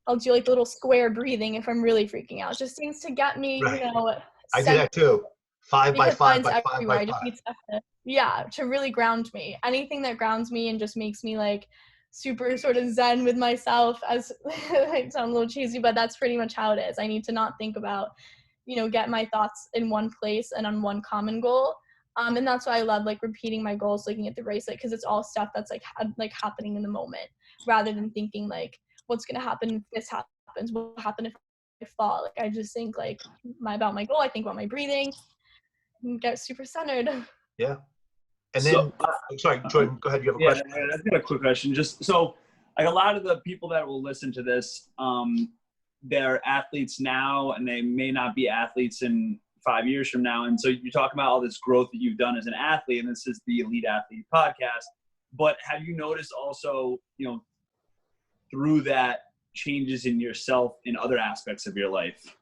I'll do, like, little square breathing if I'm really freaking out, just things to get me, right. I do that too. 5 by 5 by 5 by 5. To really ground me. Anything that grounds me and just makes me, like, super sort of zen with myself, as it sounds a little cheesy, but that's pretty much how it is. I need to not think about, get my thoughts in one place and on one common goal. And that's why I love like repeating my goals, looking at the bracelet, because it's all stuff that's like happening in the moment, rather than thinking like, what's going to happen if this happens? What will happen if I fall? Like, I just think like about my goal. I think about my breathing and get super centered. Yeah. And then, sorry, Jordan, go ahead. You have a question? Yeah, I've got a quick question. Just so, like, a lot of the people that will listen to this, they're athletes now, and they may not be athletes in 5 years from now. And so you talk about all this growth that you've done as an athlete, and this is the Elite Athlete podcast. But have you noticed also, through that, changes in yourself in other aspects of your life?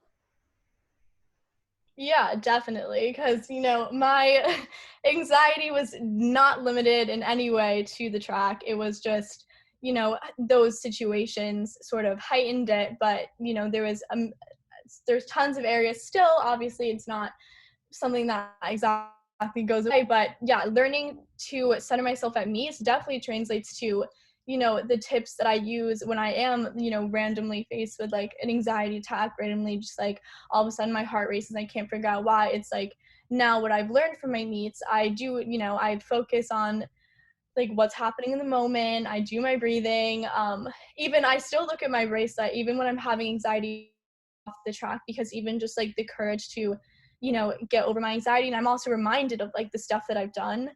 Yeah, definitely. Because, my anxiety was not limited in any way to the track. It was just, those situations sort of heightened it. But, there's tons of areas still. Obviously, it's not something that exactly goes away. But yeah, learning to center myself at meets definitely translates to, the tips that I use when I am, randomly faced with like an anxiety attack, randomly just like all of a sudden my heart races and I can't figure out why. It's like now what I've learned from my meets, I do, I focus on like what's happening in the moment. I do my breathing. Even I still look at my bracelet, even when I'm having anxiety off the track, because even just like the courage to, get over my anxiety. And I'm also reminded of like the stuff that I've done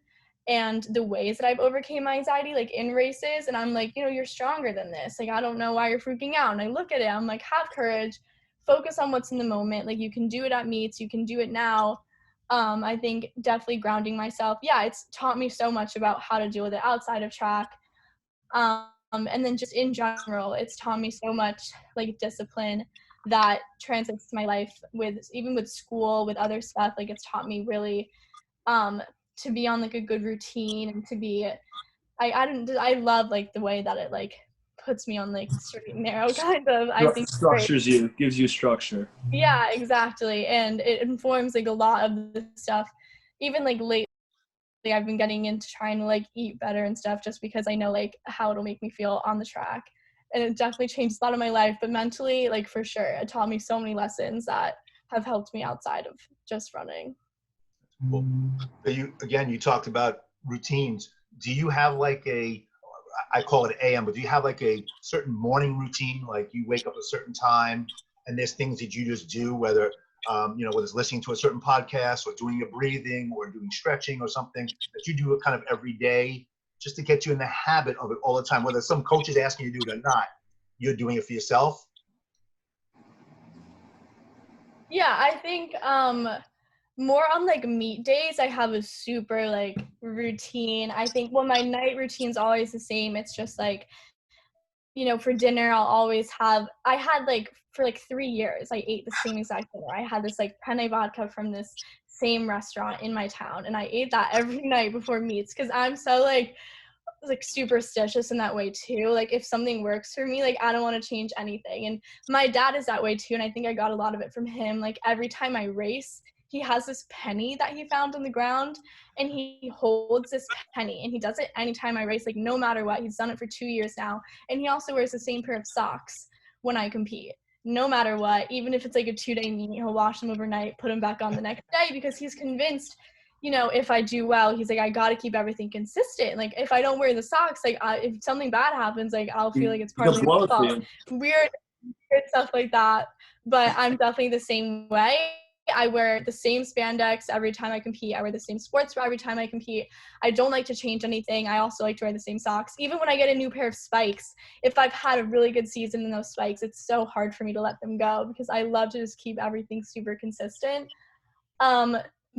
and the ways that I've overcame my anxiety, like in races. And I'm like, you're stronger than this. Like, I don't know why you're freaking out. And I look at it, I'm like, have courage, focus on what's in the moment. Like, you can do it at meets, you can do it now. I think definitely grounding myself. Yeah, it's taught me so much about how to deal with it outside of track. And then just in general, it's taught me so much like discipline that translates to my life even with school, with other stuff. Like, it's taught me really, to be on like a good routine and to be, I love like the way that it like puts me on like straight and narrow kind of. I think structures you, gives you structure. Yeah, exactly. And it informs like a lot of the stuff. Even like lately, I've been getting into trying to like eat better and stuff, just because I know like how it'll make me feel on the track. And it definitely changed a lot of my life, but mentally, like for sure, it taught me so many lessons that have helped me outside of just running. Cool. You talked about routines. Do you have like I call it AM, but do you have like a certain morning routine? Like you wake up at a certain time and there's things that you just do, whether it's listening to a certain podcast or doing your breathing or doing stretching or something that you do kind of every day just to get you in the habit of it all the time, whether some coach is asking you to do it or not, you're doing it for yourself? Yeah, I think more on like meet days, I have a super like routine. I think my night routine's always the same. It's just like, for dinner, I had like for like 3 years, I ate the same exact dinner. I had this like penne vodka from this same restaurant in my town, and I ate that every night before meets, because I'm so like superstitious in that way too. Like, if something works for me, like I don't want to change anything. And my dad is that way too, and I think I got a lot of it from him. Like, every time I race, he has this penny that he found on the ground, and he holds this penny, and he does it anytime I race, like no matter what. He's done it for 2 years now. And he also wears the same pair of socks when I compete, no matter what. Even if it's like a 2-day meet, he'll wash them overnight, put them back on the next day, because he's convinced, if I do well, he's like, I got to keep everything consistent. Like, if I don't wear the socks, like if something bad happens, like I'll feel like it's part of my fault. Weird stuff like that. But I'm definitely the same way. I wear the same spandex every time I compete. I wear the same sports bra every time I compete. I don't like to change anything. I also like to wear the same socks. Even when I get a new pair of spikes, if I've had a really good season in those spikes, it's so hard for me to let them go, because I love to just keep everything super consistent.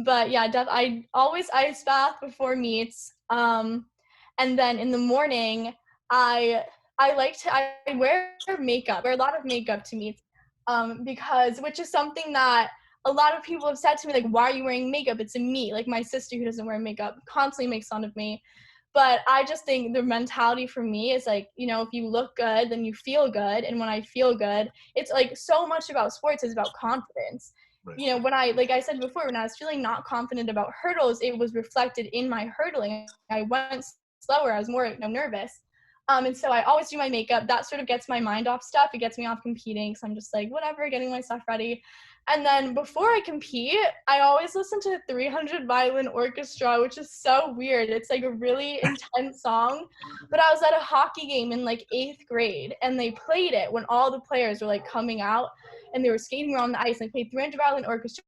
But yeah, I always ice bath before meets. And then in the morning, I wear makeup, wear a lot of makeup to meets, which is something that a lot of people have said to me, like, why are you wearing makeup? It's a meet. Like, my sister, who doesn't wear makeup, constantly makes fun of me. But I just think the mentality for me is like, if you look good, then you feel good. And when I feel good, it's like so much about sports is about confidence. Right. When like I said before, when I was feeling not confident about hurdles, it was reflected in my hurdling. I went slower. I was more nervous. And so I always do my makeup. That sort of gets my mind off stuff. It gets me off competing. So I'm just like, whatever, getting my stuff ready. And then before I compete, I always listen to 300 Violin Orchestra, which is so weird. It's like a really intense song. But I was at a hockey game in like 8th grade, and they played it when all the players were like coming out, and they were skating around the ice, and they played 300 Violin Orchestra.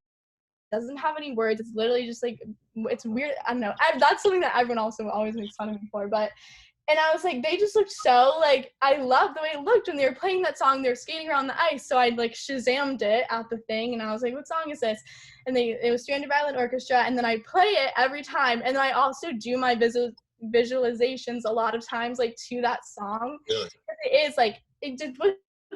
It doesn't have any words. It's literally just like, it's weird. I don't know. That's something that everyone also always makes fun of me for. And I was like, they just looked so, like, I loved the way it looked when they were playing that song. They were skating around the ice. So I, like, Shazammed it at the thing. And I was like, what song is this? And it was 300 Violin Orchestra. And then I play it every time. And then I also do my visualizations a lot of times, like, to that song. Really? It is, like,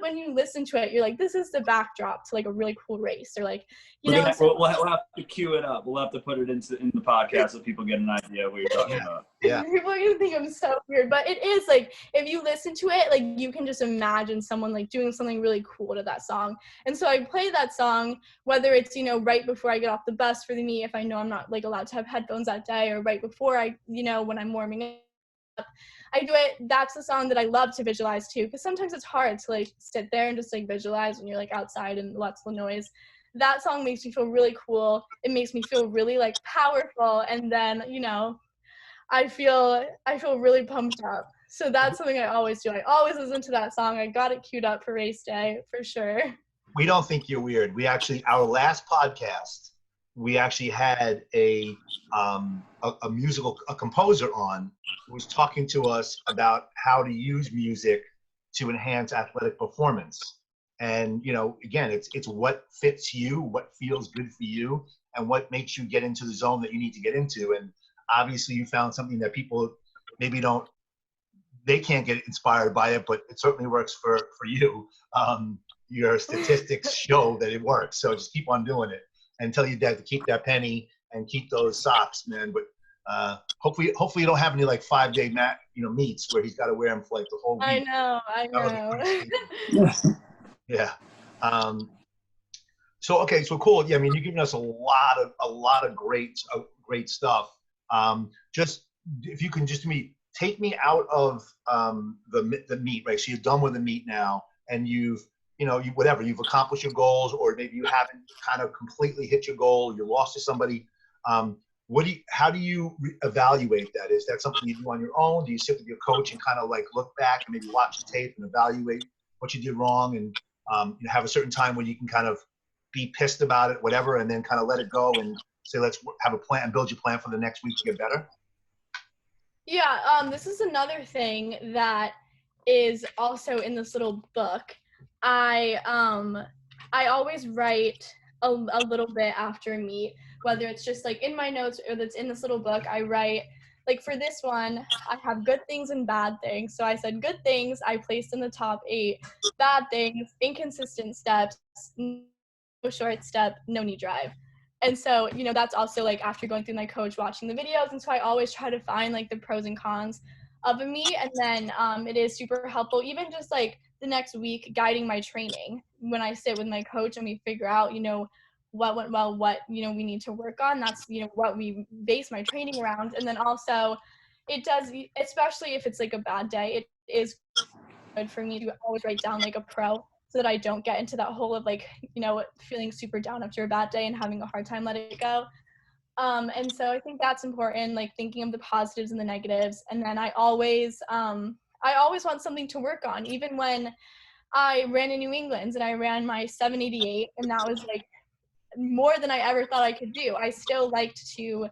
when you listen to it, you're like, this is the backdrop to, like, a really cool race. Or, like, we'll have to cue it up. We'll have to put it in the podcast so people get an idea of what you're talking about. Yeah. People are going to think I'm so weird. But it is, like, if you listen to it, like, you can just imagine someone, like, doing something really cool to that song. And so I play that song, whether it's, you know, right before I get off the bus for the meet, if I know I'm not, like, allowed to have headphones that day, or right before when I'm warming up. I do it. That's the song that I love to visualize too, because sometimes it's hard to like sit there and just like visualize when you're like outside and lots of noise. That song makes me feel really cool. It makes me feel really like powerful, and then I feel really pumped up. So that's something I always do. I always listen to that song. I got it queued up for race day for sure. We don't think you're weird. Our last podcast, we actually had a composer on who was talking to us about how to use music to enhance athletic performance. And, again, it's what fits you, what feels good for you, and what makes you get into the zone that you need to get into. And obviously you found something that people maybe they can't get inspired by it, but it certainly works for you. Your statistics show that it works. So just keep on doing it, and tell your dad to keep that penny and keep those socks, man. But hopefully you don't have any like 5-day meets where he's got to wear them for like the whole week. I know. Yeah. So cool. Yeah, I mean, you're giving us a lot of great stuff. Just if you can just take me out of the meet, right? So you're done with the meet now, and you've accomplished your goals, or maybe you haven't kind of completely hit your goal, you lost to somebody. How do you evaluate that? Is that something you do on your own? Do you sit with your coach and kind of like look back and maybe watch the tape and evaluate what you did wrong, and have a certain time where you can kind of be pissed about it, whatever, and then kind of let it go and say, let's have a plan and build your plan for the next week to get better? Yeah, this is another thing that is also in this little book. I always write a little bit after a meet, whether it's just like in my notes or that's in this little book. I write, like for this one, I have good things and bad things. So I said good things, I placed in the top 8. Bad things, inconsistent steps, no short step, no knee drive. And so, that's also like after going through my coach, watching the videos. And so I always try to find like the pros and cons of a meet. And then it is super helpful, even just like the next week guiding my training when I sit with my coach and we figure out, what went well, what, we need to work on. That's, what we base my training around. And then also it does, especially if it's like a bad day, it is good for me to always write down like a pro, so that I don't get into that hole of like, feeling super down after a bad day and having a hard time letting it go. And so I think that's important, like thinking of the positives and the negatives. And then I always want something to work on. Even when I ran in New England and I ran my 788, and that was like more than I ever thought I could do. I still liked to,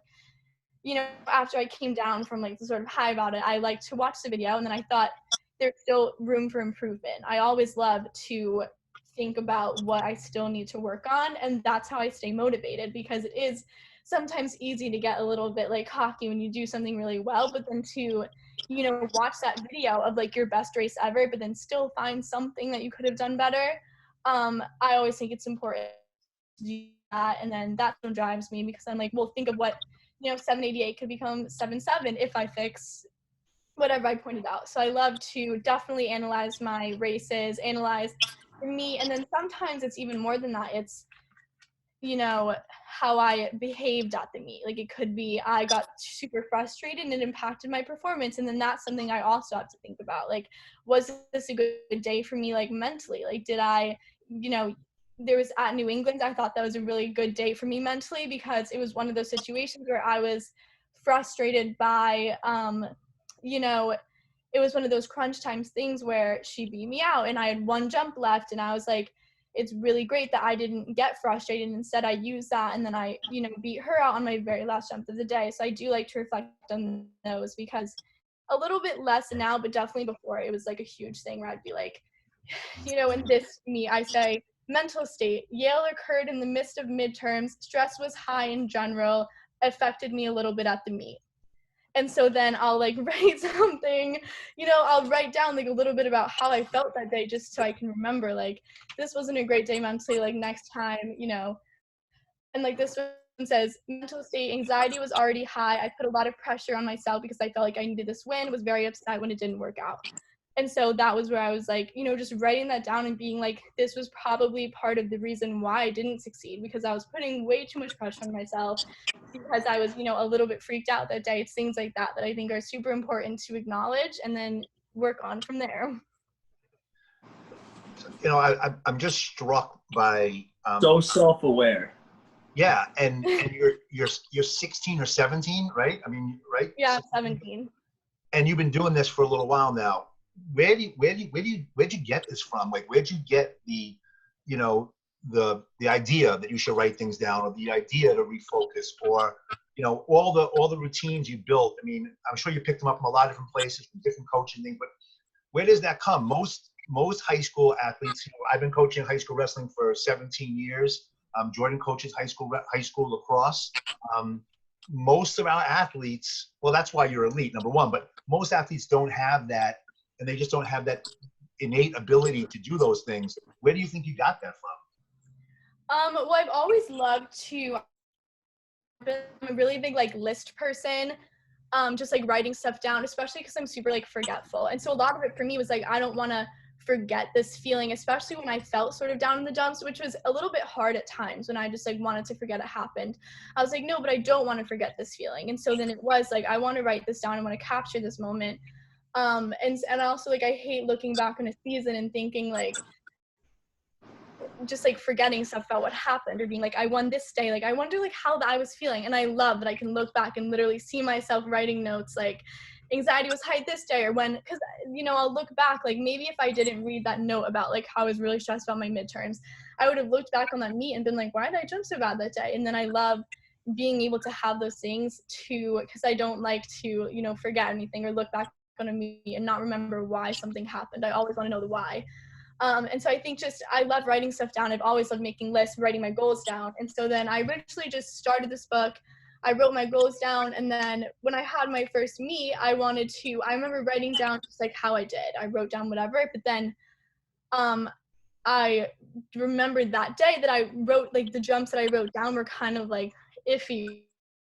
after I came down from like the sort of high about it, I liked to watch the video, and then I thought there's still room for improvement. I always love to think about what I still need to work on, and that's how I stay motivated, because it is sometimes easy to get a little bit like cocky when you do something really well, but then to, watch that video of like your best race ever, but then still find something that you could have done better. I always think it's important to do that, and then that's what drives me, because I'm like, well, think of what, 788 could become 77 if I fix whatever I pointed out. So I love to definitely analyze my races, analyze me, and then sometimes it's even more than that. It's you know, how I behaved at the meet. Like, it could be I got super frustrated and it impacted my performance. And then that's something I also have to think about. Like, was this a good day for me, like, mentally? Like, did I, you know, there was at New England, I thought that was a really good day for me mentally, because it was one of those situations where I was frustrated by, you know, it was one of those crunch times things where she beat me out and I had one jump left, and I was like, it's really great that I didn't get frustrated. Instead, I used that, and then I, you know, beat her out on my very last jump of the day. So I do like to reflect on those, because a little bit less now, but definitely before, it was like a huge thing where I'd be like, you know, in this meet, I say, mental state, Yale occurred in the midst of midterms, stress was high in general, affected me a little bit at the meet. And so then I'll like write something, you know, I'll write down like a little bit about how I felt that day, just so I can remember, like, this wasn't a great day mentally, like next time, you know. And like this one says, mental state, anxiety was already high. I put a lot of pressure on myself because I felt like I needed this win, was very upset when it didn't work out. And so that was where I was like, you know, just writing that down and being like, this was probably part of the reason why I didn't succeed, because I was putting way too much pressure on myself, because I was, you know, a little bit freaked out that day. It's things like that that I think are super important to acknowledge and then work on from there. You know, I'm just struck by So self-aware. yeah, and you're 16 or 17, right? I mean, right? Yeah, 17. And you've been doing this for a little while now. Where'd you get this from? Like, where'd you get the, you know, the idea that you should write things down, or the idea to refocus, or, you know, all the routines you built? I mean, I'm sure you picked them up from a lot of different places, from different coaching things, but where does that come? Most high school athletes, you know, I've been coaching high school wrestling for 17 years. Jordan coaches high school lacrosse. Most of our athletes, well, that's why you're elite, number one, but most athletes don't have that, and they just don't have that innate ability to do those things. Where do you think you got that from? Well, I've always loved to, I'm a really big like list person, just like writing stuff down, especially because I'm super like forgetful. And so a lot of it for me was like, I don't want to forget this feeling, especially when I felt sort of down in the dumps, which was a little bit hard at times when I just like wanted to forget it happened. I was like, no, but I don't want to forget this feeling. And so then it was like, I want to write this down. I want to capture this moment. And also like, I hate looking back on a season and thinking like, just like forgetting stuff about what happened, or being like, I won this day. Like, I wonder like how I was feeling. And I love that I can look back and literally see myself writing notes like, anxiety was high this day, or when, because, you know, I'll look back, like maybe if I didn't read that note about like how I was really stressed about my midterms, I would have looked back on that meet and been like, why did I jump so bad that day? And then I love being able to have those things to, because I don't like to, you know, forget anything or look back on a meet and not remember why something happened. I always want to know the why. And so I think just, I love writing stuff down. I've always loved making lists, writing my goals down. And so then I originally just started this book. I wrote my goals down, and then when I had my first meet, I remember writing down just like how I did. I wrote down whatever, but then I remembered that day that I wrote, like the jumps that I wrote down were kind of like iffy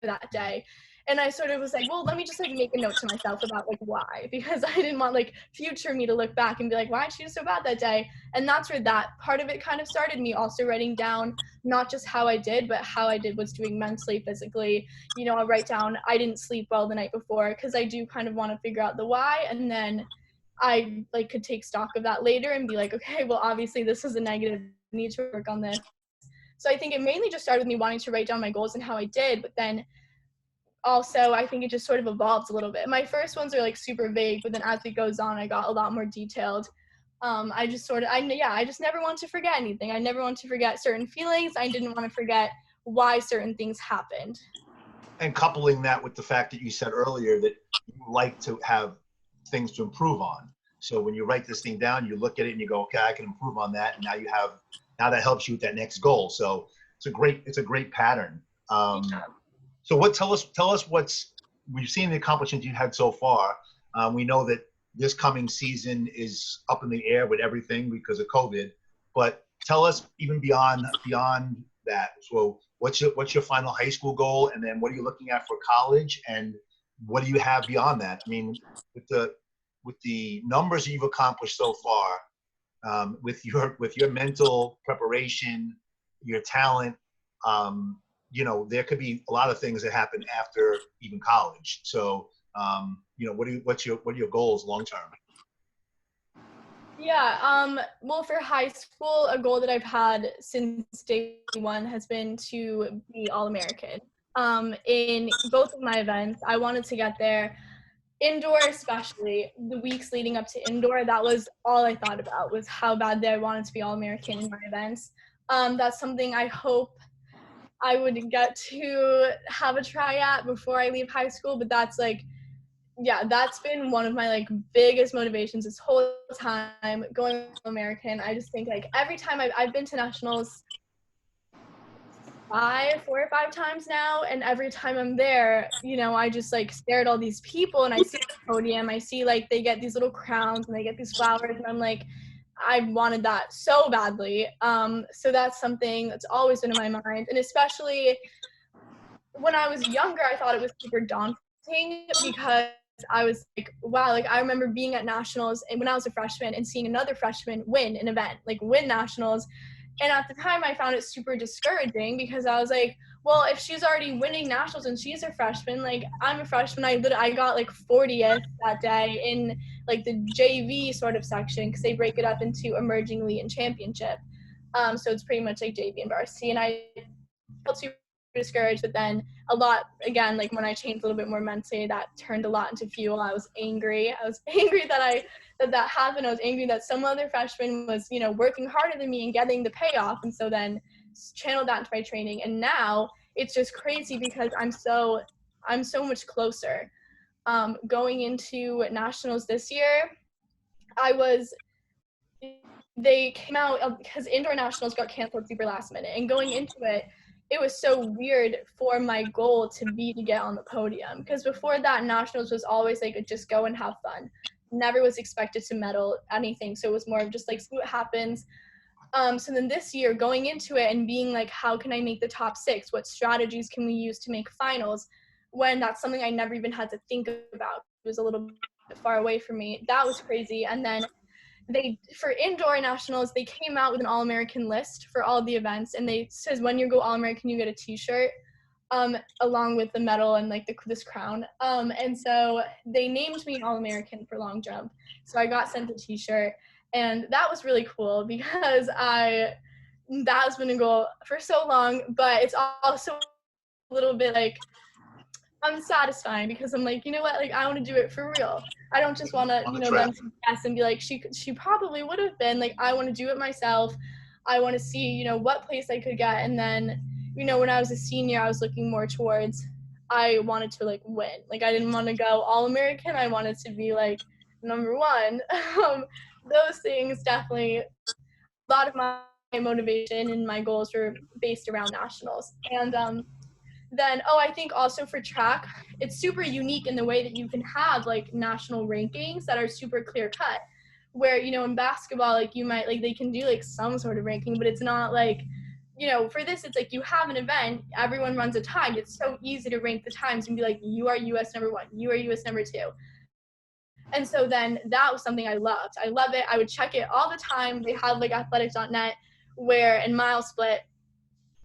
that day. And I sort of was like, well, let me just like make a note to myself about like why, because I didn't want like future me to look back and be like, why did she do so bad that day? And that's where that part of it kind of started, me also writing down not just how I did, but how I did was doing mentally, physically. You know, I'll write down, I didn't sleep well the night before, because I do kind of want to figure out the why. And then I like could take stock of that later and be like, okay, well, obviously this is a negative, I need to work on this. So I think it mainly just started with me wanting to write down my goals and how I did, but then also I think it just sort of evolved a little bit. My first ones are like super vague, but then as it goes on, I got a lot more detailed. I just never want to forget anything. I never want to forget certain feelings. I didn't want to forget why certain things happened. And coupling that with the fact that you said earlier that you like to have things to improve on. So when you write this thing down, you look at it and you go, okay, I can improve on that. And now that helps you with that next goal. So it's a great pattern. So tell us we've seen the accomplishments you've had so far. We know that this coming season is up in the air with everything because of COVID, but tell us even beyond that. So what's your final high school goal? And then what are you looking at for college? And what do you have beyond that? I mean, with the numbers you've accomplished so far, with your mental preparation, your talent, you know, there could be a lot of things that happen after even college. So, you know, what are your goals long term? Yeah, well, for high school, a goal that I've had since day one has been to be All-American. In both of my events, I wanted to get there. Indoor, especially, the weeks leading up to indoor, that was all I thought about, was how badly I wanted to be All-American in my events. That's something I hope I would get to have a try at before I leave high school, but that's like, yeah, that's been one of my like biggest motivations this whole time going American. I just think like every time I've been to nationals 4 or 5 times now, and every time I'm there, you know, I just like stare at all these people and I see the podium, I see like they get these little crowns and they get these flowers, and I'm like, I wanted that so badly. So that's something that's always been in my mind, and especially when I was younger, I thought it was super daunting because I was like, wow, like I remember being at nationals and when I was a freshman and seeing another freshman win an event, like win nationals. And at the time I found it super discouraging because I was like, well, if she's already winning nationals and she's a freshman, like I'm a freshman, I got like 40th that day in like the JV sort of section because they break it up into emerging elite and championship. So it's pretty much like JV and varsity, and I felt super discouraged, but then a lot, again, like when I changed a little bit more mentally, that turned a lot into fuel. I was angry that happened. I was angry that some other freshman was, you know, working harder than me and getting the payoff, and so then channeled that into my training. And now it's just crazy because I'm so much closer. Going into nationals this year, they came out because indoor nationals got canceled super last minute, and going into it, it was so weird for my goal to be to get on the podium, because before that, nationals was always like a just go and have fun, never was expected to medal anything, so it was more of just like see what happens. So then this year, going into it and being like, how can I make the top 6, what strategies can we use to make finals, when that's something I never even had to think about, it was a little bit far away from me. That was crazy. And then for indoor nationals, they came out with an All-American list for all the events, and they says when you go All-American, you get a T-shirt, along with the medal and like this crown. And so they named me All-American for long jump. So I got sent a T-shirt, and that was really cool because that has been a goal for so long, but it's also a little bit like unsatisfying because I'm like, you know what, like I want to do it for real. I don't just want to, you know, them to guess and be like, she probably would have been. Like, I want to do it myself. I want to see, you know, what place I could get. And then, you know, when I was a senior, I was looking more towards, I wanted to like win. Like, I didn't want to go All-American. I wanted to be like number 1. Those things definitely, a lot of my motivation and my goals were based around nationals. And then, I think also for track, it's super unique in the way that you can have like national rankings that are super clear cut, where, you know, in basketball, like you might, like they can do like some sort of ranking, but it's not like, you know, for this, it's like you have an event, everyone runs a time. It's so easy to rank the times and be like, you are US number 1, you are US number 2. And so then that was something I loved. I love it. I would check it all the time. They have like athletics.net where in Mile Split,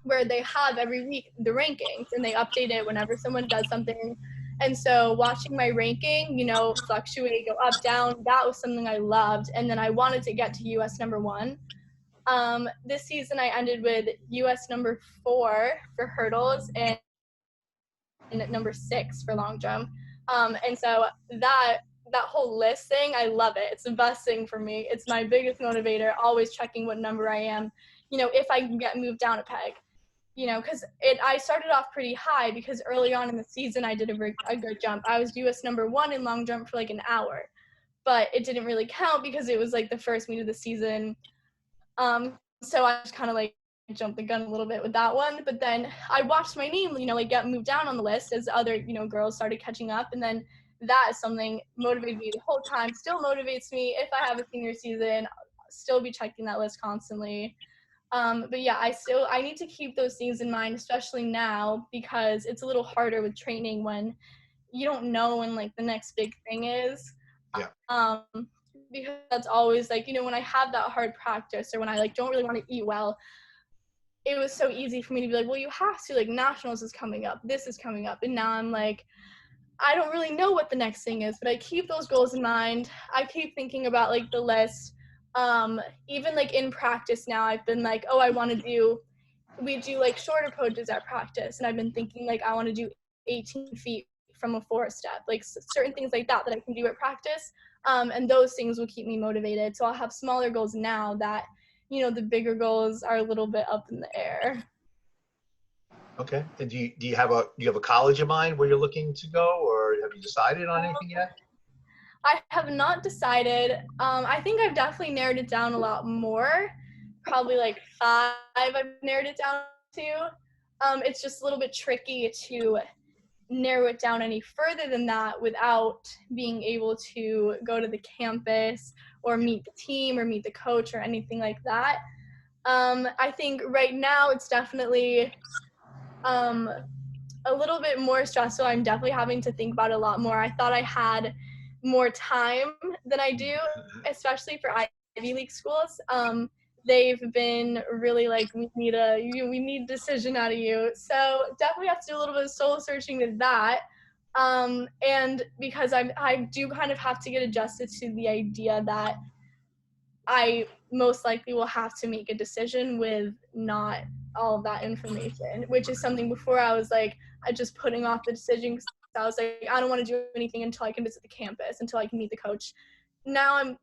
where they have every week the rankings and they update it whenever someone does something. And so watching my ranking, you know, fluctuate, go up, down, that was something I loved. And then I wanted to get to US number 1. This season I ended with US number 4 for hurdles and number 6 for long jump. And so that whole list thing, I love it. It's the best thing for me. It's my biggest motivator, always checking what number I am, you know, if I can get moved down a peg. You know, because I started off pretty high because early on in the season I did a good jump. I was US number 1 in long jump for like an hour, but it didn't really count because it was like the first meet of the season. So I just kind of like jumped the gun a little bit with that one. But then I watched my name, you know, like get moved down on the list as other, you know, girls started catching up, and then that is something motivated me the whole time. Still motivates me if I have a senior season. I'll still be checking that list constantly. But yeah, I need to keep those things in mind, especially now, because it's a little harder with training when you don't know when like the next big thing is. Yeah. Because that's always like, you know, when I have that hard practice or when I like don't really want to eat well, it was so easy for me to be like, well, you have to, like, nationals is coming up, this is coming up, and now I'm like, I don't really know what the next thing is, but I keep those goals in mind. I keep thinking about, like, the list. Even, like, in practice now, I've been like, oh, we do, like, shorter approaches at practice, and I've been thinking, like, I want to do 18 feet from a 4-step, like, certain things like that I can do at practice, and those things will keep me motivated. So I'll have smaller goals now that, you know, the bigger goals are a little bit up in the air. Okay. And do you have a college in mind where you're looking to go, or have you decided on anything yet? I have not decided. I think I've definitely narrowed it down a lot more. Probably like 5 I've narrowed it down to. It's just a little bit tricky to narrow it down any further than that without being able to go to the campus or meet the team or meet the coach or anything like that. I think right now it's definitely a little bit more stressful. I'm definitely having to think about it a lot more. I thought I had more time than I do, especially for Ivy League schools. They've been really like, we need a decision out of you. So definitely have to do a little bit of soul searching with that. And because I do kind of have to get adjusted to the idea that I most likely will have to make a decision with not all of that information, which is something before I was like, I just putting off the decision because I was like, I don't want to do anything until I can visit the campus, until I can meet the coach. Now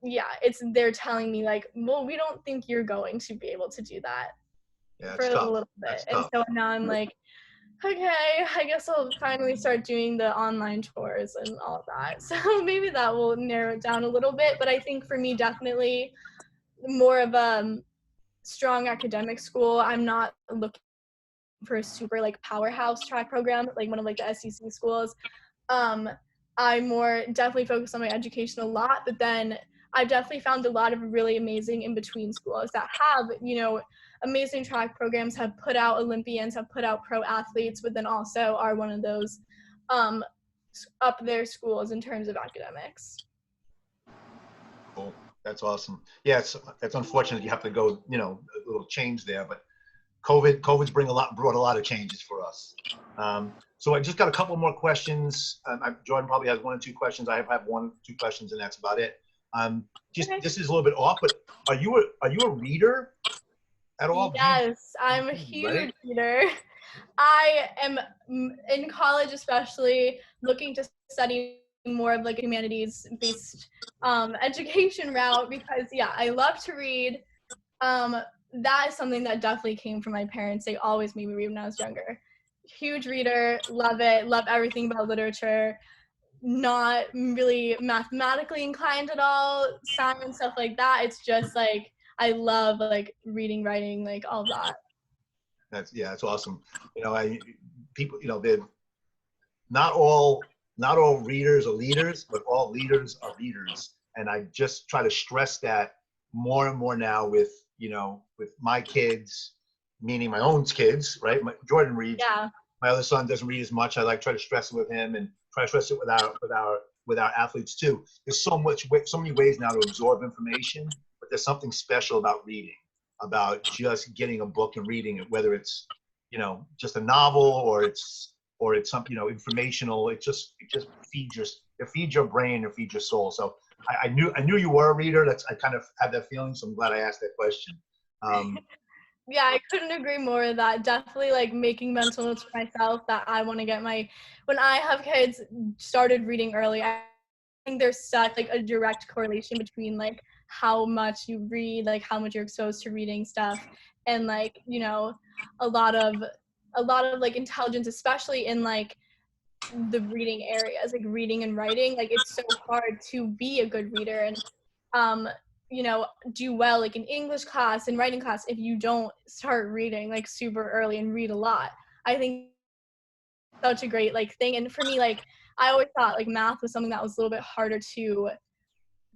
they're telling me like, well, we don't think you're going to be able to do that for a little bit. And so now I'm like, okay, I guess I'll finally start doing the online tours and all of that. So maybe that will narrow it down a little bit. But I think for me, definitely more of a strong academic school. I'm not looking for a super like powerhouse track program, like one of like the SEC schools. I more definitely focus on my education a lot, but then I've definitely found a lot of really amazing in-between schools that have, you know, amazing track programs, have put out Olympians, have put out pro athletes, but then also are one of those up their schools in terms of academics. Cool. That's awesome. Yeah, it's unfortunate you have to go, you know, a little change there, but COVID's brought a lot of changes for us. So I just got a couple more questions. Jordan probably has 1 or 2 questions. I have 1 or 2 questions, and that's about it. This is a little bit off, but are you a reader at all? Yes, I'm a huge reader. I am in college, especially looking to study more of like a humanities-based education route because I love to read. That is something that definitely came from my parents. They always made me read when I was younger. Huge reader, love it, love everything about literature. Not really mathematically inclined at all, science, stuff like that. It's just like I love like reading, writing, like all that. That's awesome. You know, people, you know, they're not all readers are leaders, but all leaders are readers. And I just try to stress that more and more now with, you know, with my kids, meaning my own kids, right? Jordan reads. Yeah. My other son doesn't read as much. I like try to stress it with him and try to stress it with our athletes too. There's so many ways now to absorb information, but there's something special about reading, about just getting a book and reading it, whether it's, you know, just a novel or it's something, you know, informational. It just feeds your brain and feeds your soul. So I knew you were a reader. I kind of had that feeling. So I'm glad I asked that question. Yeah, I couldn't agree more with that. Definitely like making mental notes for myself that I want to get when I have kids, started reading early. I think there's such like a direct correlation between like how much you read, like how much you're exposed to reading stuff, and like, you know, a lot of like intelligence, especially in like the reading areas, like reading and writing. Like it's so hard to be a good reader and you know, do well like in English class and writing class if you don't start reading like super early and read a lot. I think such a great like thing. And for me, like I always thought like math was something that was a little bit harder to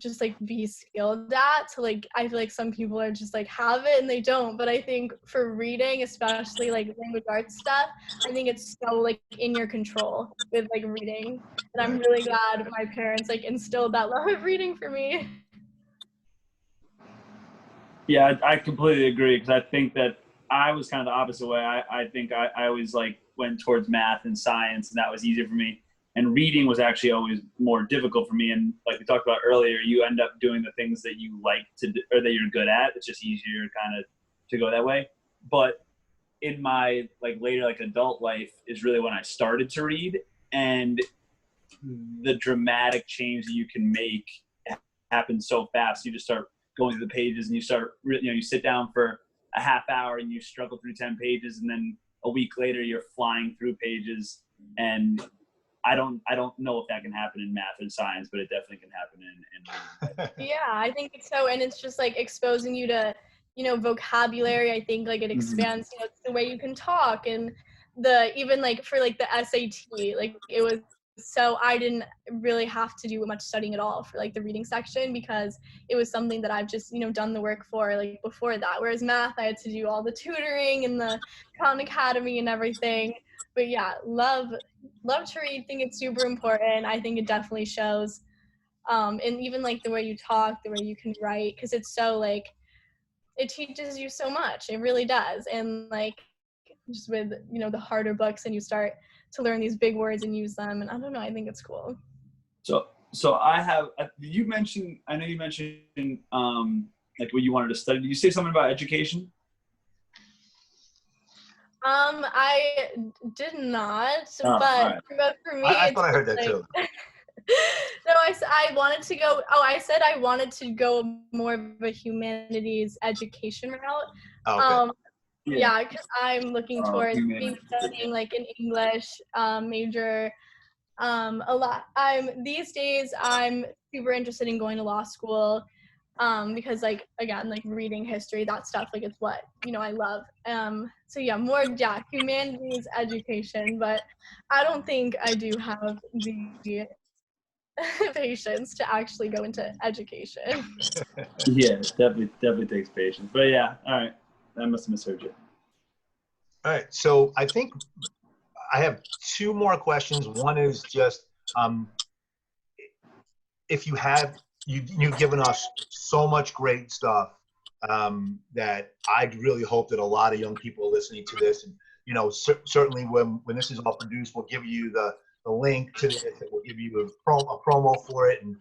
just like be skilled at. To like, I feel like some people are just like have it and they don't. But I think for reading, especially like language arts stuff, I think it's so like in your control with like reading. And I'm really glad my parents like instilled that love of reading for me. Yeah, I completely agree because I think that I was kind of the opposite way. I think I always like went towards math and science, and that was easier for me. And reading was actually always more difficult for me. And like we talked about earlier, you end up doing the things that you like to do, or that you're good at. It's just easier kind of to go that way. But in my like later like adult life is really when I started to read, and the dramatic change that you can make happens so fast. You just start going through the pages, and you start, you sit down for a half hour and you struggle through 10 pages, and then a week later you're flying through pages. And I don't know if that can happen in math and science, but it definitely can happen in Yeah, I think so. And it's just like exposing you to, vocabulary. I think like it expands, the way you can talk, and even like for like the SAT, like it was, so I didn't really have to do much studying at all for like the reading section, because it was something that I've just, done the work for like before that. Whereas math, I had to do all the tutoring and the Khan Academy and everything. But yeah, love to read. Think it's super important. I think it definitely shows. And even like the way you talk, the way you can write, because it's so like, it teaches you so much. It really does. And like just with, the harder books, and you start to learn these big words and use them. And I don't know, I think it's cool. So I have, I know you mentioned like what you wanted to study. Did you say something about education? I did not, Oh, but, right. but for me, I thought I heard that too. No, I wanted to go, I said I wanted to go more of a humanities education route. Okay. Yeah, because I'm looking towards studying like an English major. These days I'm super interested in going to law school, because like, again, like reading history, that stuff, like it's what, I love. So yeah, more, humanities education, but I don't think I do have the patience to actually go into education. Yeah, definitely takes patience. But yeah, all right. I must have misheard you. All right. So I think I have two more questions. One is just, if you've given us so much great stuff, that I really hope that a lot of young people are listening to this. And, certainly when this is all produced, we'll give you the link to this, and we'll give you a promo for it. And,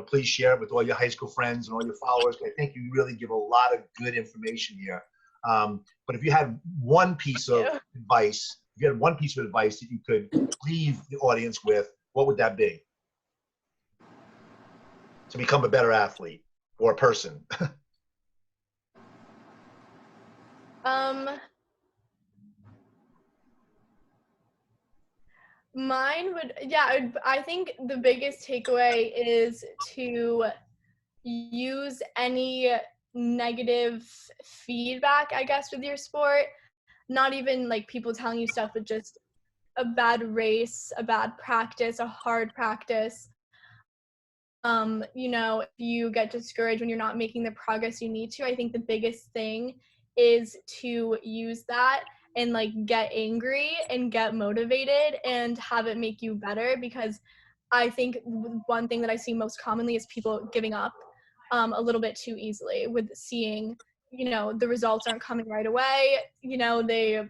please share it with all your high school friends and all your followers. I think you really give a lot of good information here. But if you had one piece of advice, that you could leave the audience with, what would that be? To become a better athlete or a person. Mine would, I think the biggest takeaway is to use any negative feedback, I guess, with your sport. Not even like people telling you stuff, but just a bad race, a bad practice, a hard practice. If you get discouraged when you're not making the progress you need to, I think the biggest thing is to use that and like get angry and get motivated and have it make you better. Because I think one thing that I see most commonly is people giving up a little bit too easily with seeing, the results aren't coming right away. They are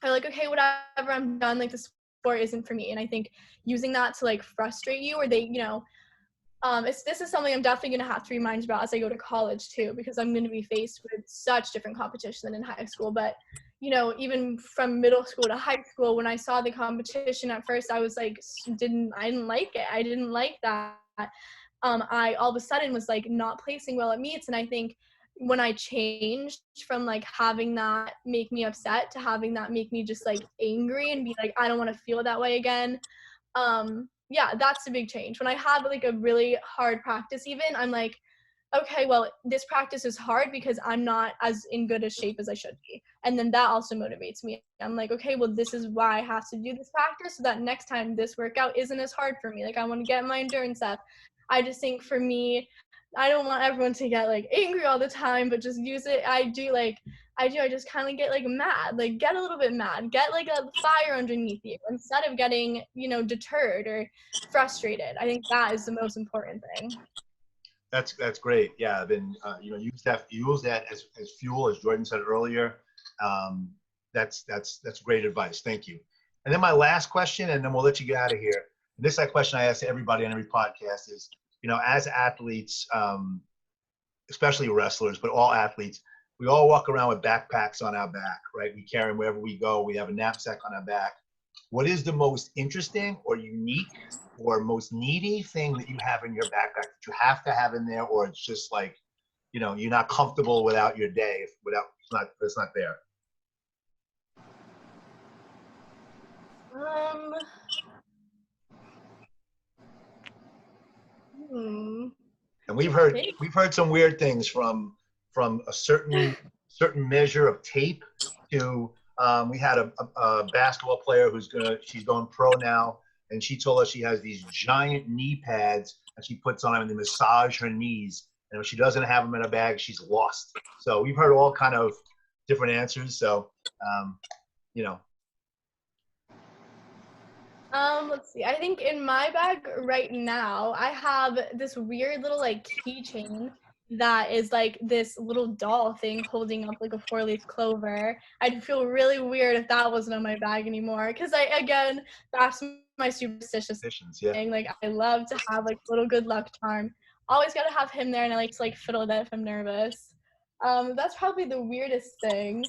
like, okay, whatever, I'm done. Like the sport isn't for me. And I think using that to like frustrate you, or this is something I'm definitely going to have to be mindful about as I go to college too, because I'm going to be faced with such different competition than in high school. But, even from middle school to high school, when I saw the competition at first, I was like, I didn't like it. I didn't like that. I all of a sudden was like not placing well at meets. And I think when I changed from like having that make me upset to having that make me just like angry and be like, I don't want to feel that way again. That's a big change. When I have like a really hard practice, even, I'm like, okay, well, this practice is hard because I'm not as in good a shape as I should be. And then that also motivates me. I'm like, okay, well, this is why I have to do this practice so that next time this workout isn't as hard for me. Like I want to get my endurance up. I just think for me, I don't want everyone to get like angry all the time, but just use it. I just kind of get like mad, like get a little bit mad, get like a fire underneath you instead of getting, deterred or frustrated. I think that is the most important thing. That's great. Yeah, I've been use that as fuel, as Jordan said earlier. That's great advice. Thank you. And then my last question, and then we'll let you get out of here. And this is a question I ask to everybody on every podcast is, as athletes, especially wrestlers, but all athletes, we all walk around with backpacks on our back, right? We carry them wherever we go. We have a knapsack on our back. What is the most interesting or unique or most needy thing that you have in your backpack that you have to have in there, or it's just like, you're not comfortable without your day it's not there? And we've heard some weird things from a certain measure of tape to we had a basketball player she's going pro now, and she told us she has these giant knee pads that she puts on and they massage her knees, and if she doesn't have them in a bag, she's lost. So we've heard all kind of different answers. So let's see. I think in my bag right now, I have this weird little like keychain that is like this little doll thing holding up like a 4-leaf clover. I'd feel really weird if that wasn't in my bag anymore, because that's my superstitious thing. Like, I love to have like a little good luck charm. Always got to have him there, and I like to like fiddle with it if I'm nervous. That's probably the weirdest thing.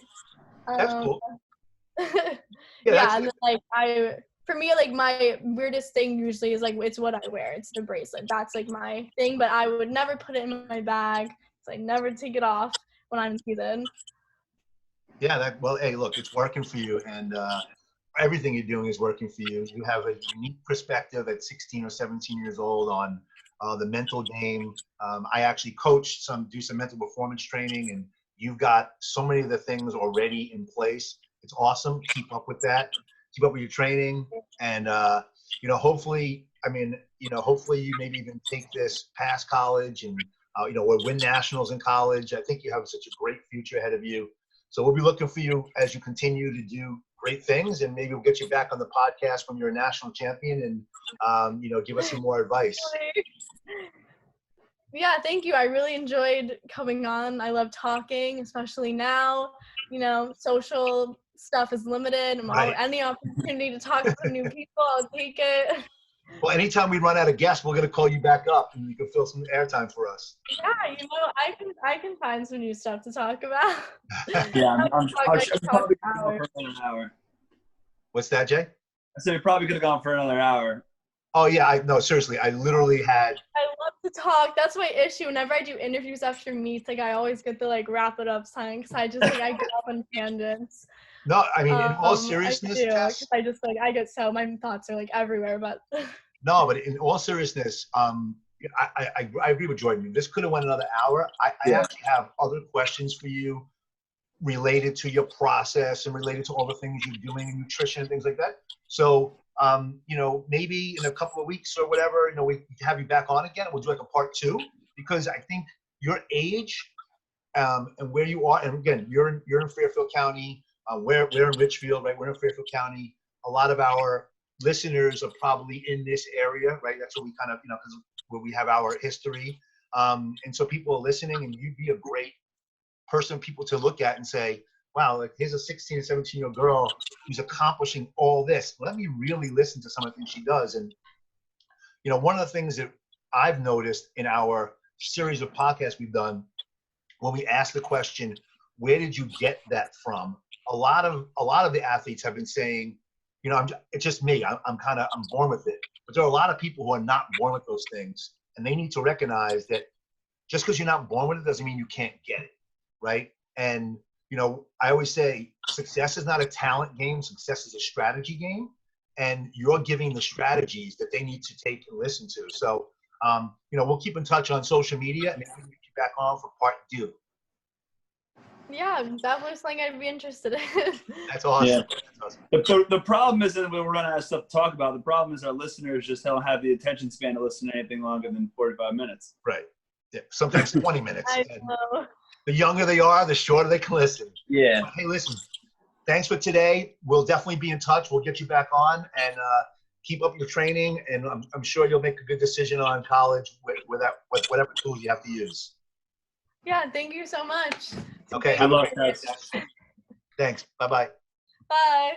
That's cool. Yeah, and then, like for me, like my weirdest thing usually is like it's what I wear. It's the bracelet. That's like my thing, but I would never put it in my bag. So I never take it off when I'm in season. Yeah, well, hey, look, it's working for you, and everything you're doing is working for you. You have a unique perspective at 16 or 17 years old on the mental game. I actually do some mental performance training, and you've got so many of the things already in place. It's awesome. Keep up with that. Keep up with your training, and hopefully you maybe even take this past college and or win nationals in college. I think you have such a great future ahead of you. So we'll be looking for you as you continue to do great things, and maybe we'll get you back on the podcast when you're a national champion, and give us some more advice. Yeah, thank you. I really enjoyed coming on. I love talking, especially now. Social stuff is limited. Any opportunity to talk to new people, I'll take it. Well, anytime we run out of guests, we're going to call you back up, and you can fill some airtime for us. Yeah, I can find some new stuff to talk about. Yeah, I'm sure probably could go for another hour. What's that, Jay? I said we probably could have gone for another hour. Oh yeah, no, seriously, I literally had. I love to talk. That's my issue. Whenever I do interviews after meets, like I always get the like wrap it up sign, because I just I get off on tangents. No, I mean, in all seriousness, Tess, I get my thoughts are like everywhere, but. No, but in all seriousness, I agree with Jordan. This could have went another hour. I actually have other questions for you related to your process and related to all the things you're doing in nutrition and things like that. So, maybe in a couple of weeks or whatever, we can have you back on again. We'll do like a part 2, because I think your age and where you are, and again, you're in Fairfield County. We're in Richfield, right? We're in Fairfield County. A lot of our listeners are probably in this area, right? That's what we kind of, because where we have our history. And so people are listening, and you'd be a great person, people to look at and say, wow, like here's a 16 or 17-year-old girl who's accomplishing all this. Let me really listen to some of the things she does. And, one of the things that I've noticed in our series of podcasts we've done, when we ask the question, where did you get that from? A lot of the athletes have been saying, it's just me. I'm born with it. But there are a lot of people who are not born with those things, and they need to recognize that just because you're not born with it doesn't mean you can't get it, right? And I always say success is not a talent game. Success is a strategy game, and you're giving the strategies that they need to take and listen to. So, we'll keep in touch on social media, and maybe we'll get you back on for part 2. Yeah, definitely something I'd be interested in. That's awesome. Yeah. That's awesome. The problem isn't when we're running out of stuff to talk about. The problem is our listeners just don't have the attention span to listen to anything longer than 45 minutes. Right. Yeah. Sometimes 20 minutes. I know. The younger they are, the shorter they can listen. Yeah. But hey, listen, thanks for today. We'll definitely be in touch. We'll get you back on. And keep up your training, and I'm sure you'll make a good decision on college with whatever tools you have to use. Yeah, thank you so much. Okay, Good luck, guys. Thanks. Bye-bye. Bye.